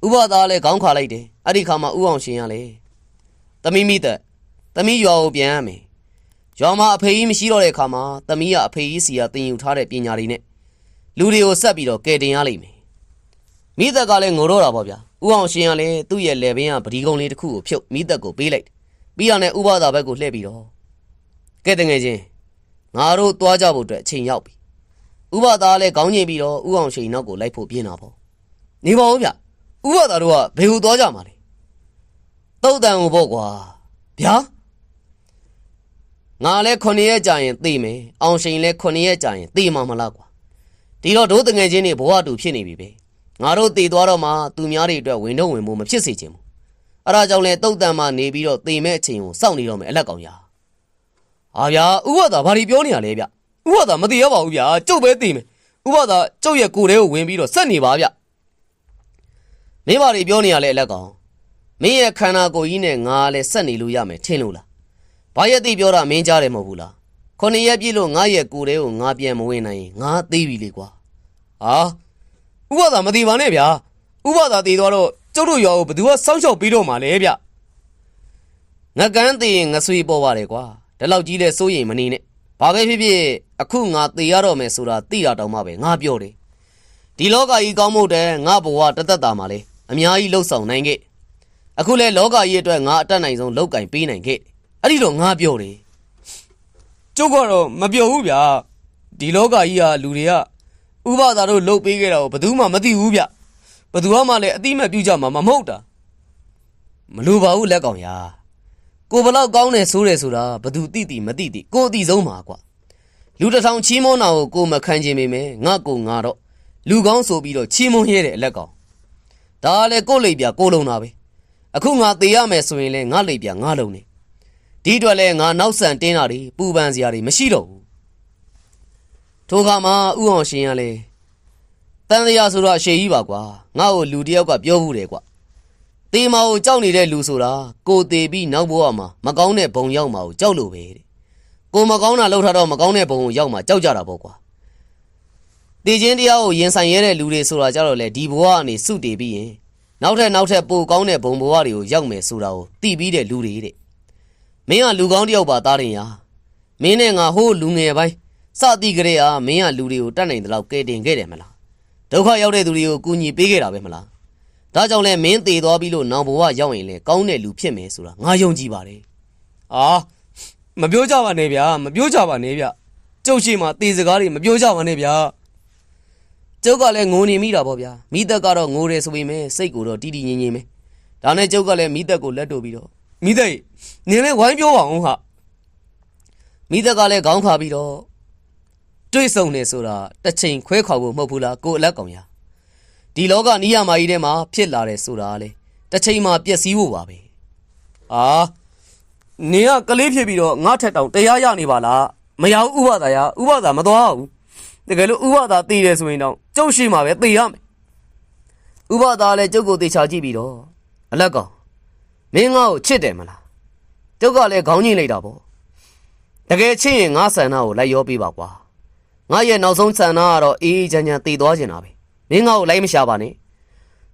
းဥပဒါလည်းခေါင်းခါလိုက်တယ်အဲ့ဒီခါမှာဥအောင်ရှင်ကလည်းသမီးမိသက်သမီးရွာကိုပြန်ရမယ်ရွာမှာအဖေကြီးမရှိတော့တဲ့အခါမှာသမီးကအဖေကြီးစီကတင်ယူထားတဲ့ပညာတွေနဲ့လူတွေကိုဆက်ပြီးတော့ကယ်တင်ရလိမ့်မယ်မိသက်ကလည်းငိုတော့တာပေါ့ဗျာဥအောင်ရှင်ကလည်းသူ့ရဲ့လယ်ပင်ကပဒီကုံလေးတစ်ခုကိုဖြုတ်မိသက်ကိုပေးလိုက်ပြီးတော့လည်းဥပဒါဘက်ကိုလှည့်ပြီးတော့ကဲတငယ်ချင်းငါတို့သွားကြဖို့အတွက်အချိန်ရောက်ပြီဥပဒါလည်းခေါင်းငိမ့်ပြီးတော့ဥအောင်ရှင်နောက်ကိုလိုက်ဖို့ပြင်းတာပေါ့နေပါဦးဗျဥပဒါတို့ကဘယ်ကိုသွားကြမှာလဲတုတ်တန်ကိုပေါ့ကွာဗျာငါလည်း9ရက်ကြာရင်သိမယ်အောင်ရှင်လည်း9ရက်ကြာရင်သိမှာမလားကွာဒီတော့တို့တငယ်ချင်းတွေဘဝတူဖြစ်နေပြီပဲငါတို့တည်သွားတော့မှသူများတွေအတွက်ဝင်တော့ဝင်ဖို့မဖြစ်စေချင်ဘူးအဲ့ဒါကြောင့်လဲတုတ်တန်မှနေပြီးတော့သိမဲ့အချိန်ကိုစောင့်နေတော့မယ်အလက်ကောင်ရာဗျာဥပဒါဘာတွေပြောနေရလဲဗျဥပဒါမသိရပါဘူးဗျာကျုပ်ပဲသိမယ်ဥပဒါကျုပ်ရဲ့ကိုယ်ထဲကိုဝင်ပြီးတော့ဆက်နေပါဗျမင်းဘာတွေပြောနေရလဲအလက်ကောင်မင်းရဲ့ခန္ဓာကိုယ်ကြီးနဲ့ငါလည်းဆက်နေလို့ရမယ်ထင်လို့လားဘာရက်သိပြောတာမင်းကြားတယ်မဟုတ်ဘူးလား9ရက်ပြည့်လို့ငါရဲ့ကိုယ်ထဲကိုငါပြန်မဝင်နိုင်ရင်ငါသေးပြီလေကွာဥပဒါမသိပါနဲ့ဗျာဥပဒါသိသွားတော့ကျုပ်တို့ရွာကိုဘယ်သူကစောင့်ရှောက်ပြီးတော့မှလဲဗျငကန်းသိရင်ငဆွေပေါ်ပါတယ်ကွာဒီလောက်ကြီးလဲစိုးရင်မနေနဲ့ဘာပဲဖြစ်ဖြစ်အခုငါသေရတော့မယ်ဆိုတာသိတာတောင်မှပဲငါပြောတယ်ဒီလောကကြီးကောင်းမှုတဲ့ငါဘဝတသက်တာမှာလဲအများကြီးလှုပ်ဆောင်နိုင်ခဲ့အခုလဲလောကကြီးအတွက်ငါအတတ်နိုင်ဆုံးလောက်ကင်ပေးနိုင်ခဲ့အဲ့ဒီတော့ငါပြောတယ်ကျုပ်ကတော့မပြောဘူးဗျာဒီလောကကြီးကလူတွေကဥပဒါတို့လှုပ်ပေးခဲ့တာကိုဘယ်သူမှမသိဘူးဗျဘယ်သူမှလည်းအတိမတ်ပြုကြမှာမဟုတ်တာမလိုပါဘူးလက်ကောင်ရာကိုဘလောက်ကောင်းတယ်ဆိုတယ်ဆိုတာဘယ်သူသိမသိကိုအသိဆုံးပါကွာလူတစ်ထောင်ချီးမွမ်းတာကိုမခံချင်ပေမဲ့ငါတော့လူကောင်းဆိုပြီးတော့ချီးမွမ်းရဲတဲ့အလက်ကောင်ဒါလည်းကိုလိပ်ပြကိုလုံးတာပဲအခုငါသေရမယ်ဆိုရင်လည်းငါလိပ်ပြငါလုံးနေဒီအတွက်လည်းငါနောက်ဆန်တင်းတာတွေပူပန်စရာတွေမရှိတော့ဘူးထိုခါမှာဥအောင်ရှင်ကလည်းတန်တရားဆိုတော့အရှိကြီးပါကွာငါ့ကိုလူတယောက်ကပြောဘူးတယ်ကွာတေမာကိုကြောက်နေတဲ့လူဆိုတာကိုသေးပြီးနောက်ဘဝမှာမကောင်းတဲ့ဘုံရောက်မှာကိုကြောက်လို့ပဲတဲ့ကိုမကောင်းတာလှုပ်ထားတော့မကောင်းတဲ့ဘုံကိုရောက်မှာကြောက်ကြတာပေါ့ကွာတေခြင်းတရားကိုရင်ဆိုင်ရတဲ့လူတွေဆိုတာကြတော့လေဒီဘဝကနေစုတည်ပြီးရင်နောက်ထပ်ပိုကောင်းတဲ့ဘုံဘဝတွေကိုရောက်မယ်ဆိုတာကိုသိပြီးတဲ့လူတွေတဲ့မင်းကလူကောင်းတယောက်ပါသားတင်ရာမင်းနဲ့ငါဟိုးလူငယ်ပိုင်းစတိကြတဲ့မင်းကလူတွေကိုတတ်နိုင်တဲ့လောက်ကဲတင်ခဲ့တယ်မလားဒုက္ခရောက်တဲ့သူတွေကိုကူညီပေးခဲ့တာပဲမလားဒါကြောင့်လဲမင်းသေသွားပြီးလို့နောင်ဘဝရောက်ရင်လေကောင်းတဲ့လူဖြစ်မယ်ဆိုတာငါယုံကြည်ပါတယ်မပြောကြပါနဲ့ဗျာမပြောကြပါနဲ့ဗျကျုပ်ရှိမှသေစကားတွေမပြောကြပါနဲ့ဗျာ ကျုပ်ကလည်းငိုနေမိတာပေါ့ဗျာမိသက်ကတော့ငိုတယ်ဆိုပေမဲ့စိတ်ကိုတော့တီးတီးငြိမ်ငြိမ်ပဲဒါနဲ့ကျုပ်ကလည်းမိသက်ကိုလက်တို့ပြီးတော့မိသက်နင်လည်းဝိုင်းပြောပါအောင်ဟာမိသက်ကလည်းခေါင်းခါပြီးတော့တွေးဆုံနေဆိုတာတစ်ချိန်ခွဲခေါ်ဖို့မဟုတ်ဘူးလားကိုအလက်ကောင်ရဒီလောကနီးရမာကြီးထဲမှာဖြစ်လာတယ်ဆိုတာလေတစ်ချိန်မှာပျက်စီးဖို့ပါပဲအာနင်ကကလေးဖြစ်ပြီးတော့ငါထက်တောင်တရားရနေပါလားမရဘူးဥပဒါရဥပဒါမသွားဘူးတကယ်လို့ဥပဒါသိတယ်ဆိုရင်တော့ကျုပ်ရှိမှာပဲသိရမယ်ဥပဒါလည်းကျုပ်ကိုသေချာကြည့်ပြီးတော့အလက်ကောင်မင်းငါ့ကိုချစ်တယ်မလားကျုပ်ကလည်းခေါင်းညှိလိုက်တာပေါ့တကယ်ချစ်ရင်ငါဆန္ဒကိုလိုက်ရောပေးပါကွာငါရဲ့နောက်ဆုံးဆန္ဒကတော့အေးအေးချမ်းချမ်းတည်သွားချင်တာပဲမင်းငါ့ကိုလိုက်မရှာပါနဲ့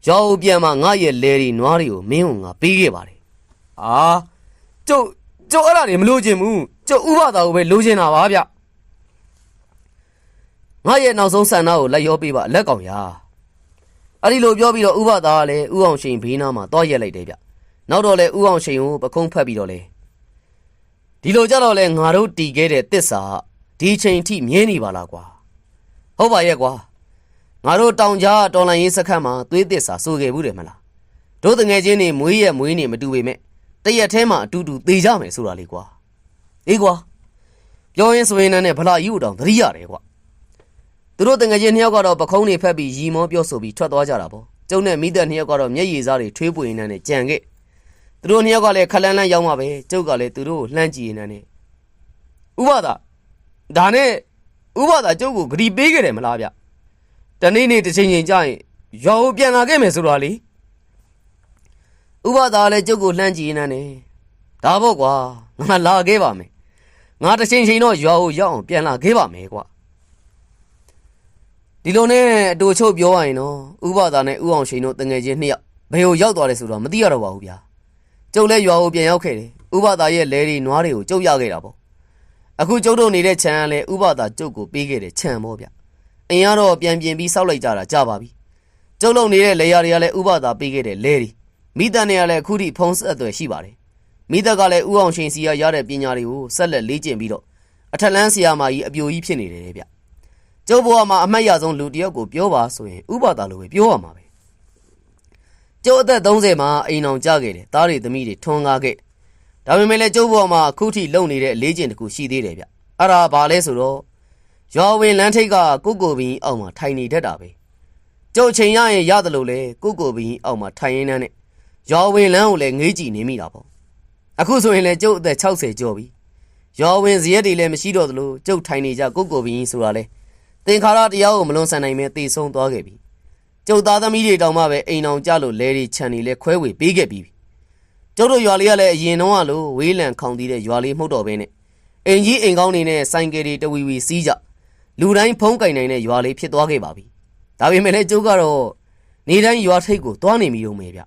ရောဦးပြန်မှငါရဲ့လဲရီနွားတွေကိုမင်းကငါပေးခဲ့ပါတယ်အာကျုပ်အဲ့ဒါတွေမလို့ချင်ဘူးကျုပ်ဥပဒါကိုပဲလိုချင်တာပါဗျငါရဲ့နောက်ဆုံးဆန္ဒကိုလိုက်ရောပေးပါလက်ကောင်ရအဲ့ဒီလိုပြောပြီးတော့ဥပဒါကလည်းဥအောင်ရှိန်ဘေးနားမှာတွားရက်လိုက်တယ်ဗျနောက်တော့လေဥအောင်ရှိန်ကိုပကုံးဖက်ပြီးတော့လေဒီလိုကြတော့လေငါတို့တီခဲ့တဲ့တစ္ဆာဒီချိန်ထိမြဲနေပါလားကွာဟုတ်ပါရဲ့ကွာငါတို့တောင်ကြားတော်လန်ရေးစခန်းမှာသွေးတစ္ဆာစိုးခဲ့ဘူးတယ်မလားတို့တငယ်ချင်းတွေမွေးနေမတူပေမဲ့တရက်ထဲမှာအတူတူသေကြမယ်ဆိုတာလေကွာအေးကွာပြောရင်ဆိုရင်လည်းဗလာယူတောင်သတိရတယ်ကွာသူတို့တငယ်ချင်းနှစ်ယောက်ကတော့ပခုံးတွေဖက်ပြီးရီမောပြောဆိုပြီးထွက်သွားကြတာပေါ့ကျုံနဲ့မိသက်နှစ်ယောက်ကတော့မျက်ရည်စားတွေထွေးပွေနေနဲ့ကြံခဲ့သူတို့နှစ်ယောက်ကလည်းခလန်းလန်းရောက်မှပဲကျုပ်ကလည်းသူတို့လှမ်းကြည့်နေတယ်ဥပဒါဒါနဲ့ဥပဒါကျုပ်ကိုဂရီပေးခဲ့တယ်မလားဗျတနေ့နေ့တစ်ချိန်ချိန်ကြာရင်ရွာကိုပြန်လာခဲ့မယ်ဆိုတော့လေဥပဒါလည်းကျုပ်ကိုလှမ်းကြည့်နေတယ်ဒါပေါ့ကွာငါလာခဲ့ပါမယ်ငါတစ်ချိန်ချိန်တော့ရွာကိုရောက်အောင်ပြန်လာခဲ့ပါမယ်ကွာဒီလိုနဲ့အတူချုပ်ပြောရရင်တော့ဥပဒါနဲ့ဥအောင်ရှိန်တို့တငယ်ချင်းနှစ်ယောက်ဘယ်ကိုရောက်သွားလဲဆိုတော့မသိရတော့ပါဘူးဗျာကျုပ်လည်းရွာကိုပြန်ရောက်ခဲ့တယ်ဥပဒါရဲ့လဲတွေနွားတွေကိုကျုပ်ရခဲ့တာပေါ့အခုကျုပ်တို့နေတဲ့ခြံကလည်းဥပဒါကျုပ်ကိုပေးခဲ့တဲ့ခြံပေါ့ဗျအင်ကတော့ပြန်ပြင်ပြီးစောက်လိုက်ကြတာကြပါပြီကျုပ်လုံနေတဲ့လေယာတွေကလည်းဥပဒါပေးခဲ့တဲ့လဲတွေမိသားနဲ့ကလည်းအခုထိဖုံးဆက်အသွယ်ရှိပါတယ်မိသားကလည်းဥအောင်ရှင်စီရတဲ့ပညာတွေကိုဆက်လက်လေ့ကျင့်ပြီးတော့အထက်လန်းဆရာမကြီးအပြိုကြီးဖြစ်နေတယ်ဗျကျုပ်ဘဝမှာအမှတ်ရဆုံးလူတစ်ယောက်ကိုပြောပါဆိုရင်ဥပဒါလိုပဲပြောရမှာပဲကျုပ်အသက်30မှာအိမ်အောင်ကြခဲ့တယ်သားတွေသမီးတွေထွန်းကားခဲ့ဒါပေမဲ့လည်းကျုပ်ဘဝမှာအခုထိလုံနေတဲ့လေ့ကျင့်တစ်ခုရှိသေးတယ်ဗျအဲ့ဒါဘာလဲဆိုတော့ရွာဝင်လမ်းထိပ်ကကိုဘင်းအောက်မှာထိုင်နေတတ်တာပဲကျုပ်ချိန်ရရင်ရတယ်လို့လေကိုဘင်းအောက်မှာထိုင်ရင်းနဲ့ရွာဝင်လမ်းကိုလည်းငေးကြည့်နေမိတာပေါ့အခုဆိုရင်လည်းကျုပ်အသက်60ကျော်ပြီရွာဝင်ဇရက်တွေလည်းမရှိတော့သလိုကျုပ်ထိုင်နေကြကိုဘင်းဆိုတာလေသင်္ခါရတရားကိုမလွန်ဆန်နိုင်ပဲတေဆုံးသွားခဲ့ပြီကျုပ်သားသမီးတွေတောင်မှပဲအိမ်အောင်ကြလို့လဲတွေခြံတွေလဲခွဲဝေပေးခဲ့ပြီကျုပ်တို့ရွာလေးကလည်းအရင်တော့ကလိုဝေးလံခေါင်သေးတဲ့ရွာလေးမှုတ်တော့ပဲနဲ့အိမ်ကြီးအိမ်ကောင်းနေနဲ့ဆိုင်ကယ်တွေတဝီစီးကြလူတိုင်းဖုံးကင်နိုင်တဲ့ရွာလေးဖြစ်သွားခဲ့ပါပြီဒါပေမဲ့လည်းကျုပ်ကတော့နေတိုင်းရွာထိပ်ကိုသွားနေမိတော့မယ်ဗျ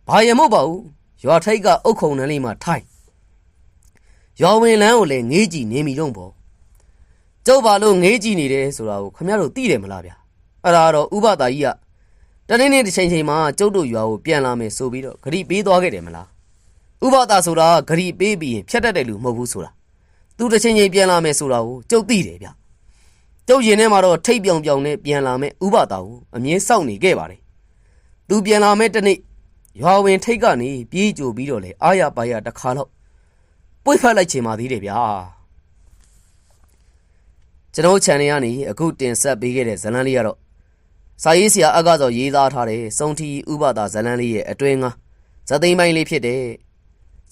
ဘာရမဟုတ်ပါဘူးရွာထိပ်ကအုတ်ခုံနှန်းလေးမှာထိုင်ရွာဝင်လန်းကိုလည်းငေးကြည့်နေမိတော့ပေါ့ကျုပ်ဘာလို့ငေးကြည့်နေတယ်ဆိုတာကိုခင်ဗျားတို့သိတယ်မလားဗျအဲ့ဒါတော့ဥပဒါကြီးကတနေ့နေ့တစ်ချိန်ချိန်မှာကျုပ်တို့ရွာကိုပြန်လာမယ်ဆိုပြီးတော့ဂရီပေးသွားခဲ့တယ်မလားဥပဒါဆိုတာဂရီပေးပြီးရင်ဖြတ်တတ်တယ်လို့မဟုတ်ဘူးဆိုတာသူတစ်ချိန်ချိန်ပြန်လာမယ်ဆိုတာကိုကျုပ်သိတယ်ဗျကျုပ်ရင်ထဲမှာတော့ထိတ်ပြောင်ပြောင်နဲ့ပြန်လာမယ်ဥပဒါကိုအမြဲစောင့်နေခဲ့ပါတယ်သူပြန်လာမယ်တနေ့ရွာဝင်ထိတ်ကနေပြေးကြိုပြီးတော့လေအာရပါရတစ်ခါတော့ပွေ့ဖက်လိုက်ချင်ပါသေးတယ်ဗျာကျွန်တော် channel ကနေအခုတင်ဆက်ပေးခဲ့တဲ့ဇာတ်လမ်းလေးကတော့စာရေးဆရာအကစောရေးသားထားတဲ့စုံထီဥပဒါဇာတ်လမ်းလေးရဲ့အတွင်းကဇာတ်သိမ်းပိုင်းလေးဖြစ်တဲ့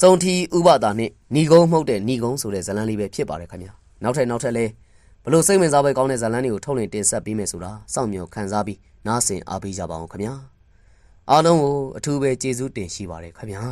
စုံထီဥပဒါနဲ့ဏီကုန်းမှုတ်တဲ့ဏီကုန်းဆိုတဲ့ဇာတ်လမ်းလေးပဲဖြစ်ပါတယ်ခင်ဗျာနောက်ထပ်လည်းဘလို့စိတ်ဝင်စားပဲကောင်းတဲ့ဇာတ်လမ်းတွေကိုထုတ်လင်းတင်ဆက်ပေးမယ်ဆိုတာစောင့်မျှော်ခံစားပြီးနားဆင်အားပေးကြပါအောင်ခင်ဗျာအားလုံးကိုအထူးပဲကျေးဇူးတင်ရှိပါတယ်ခင်ဗျာ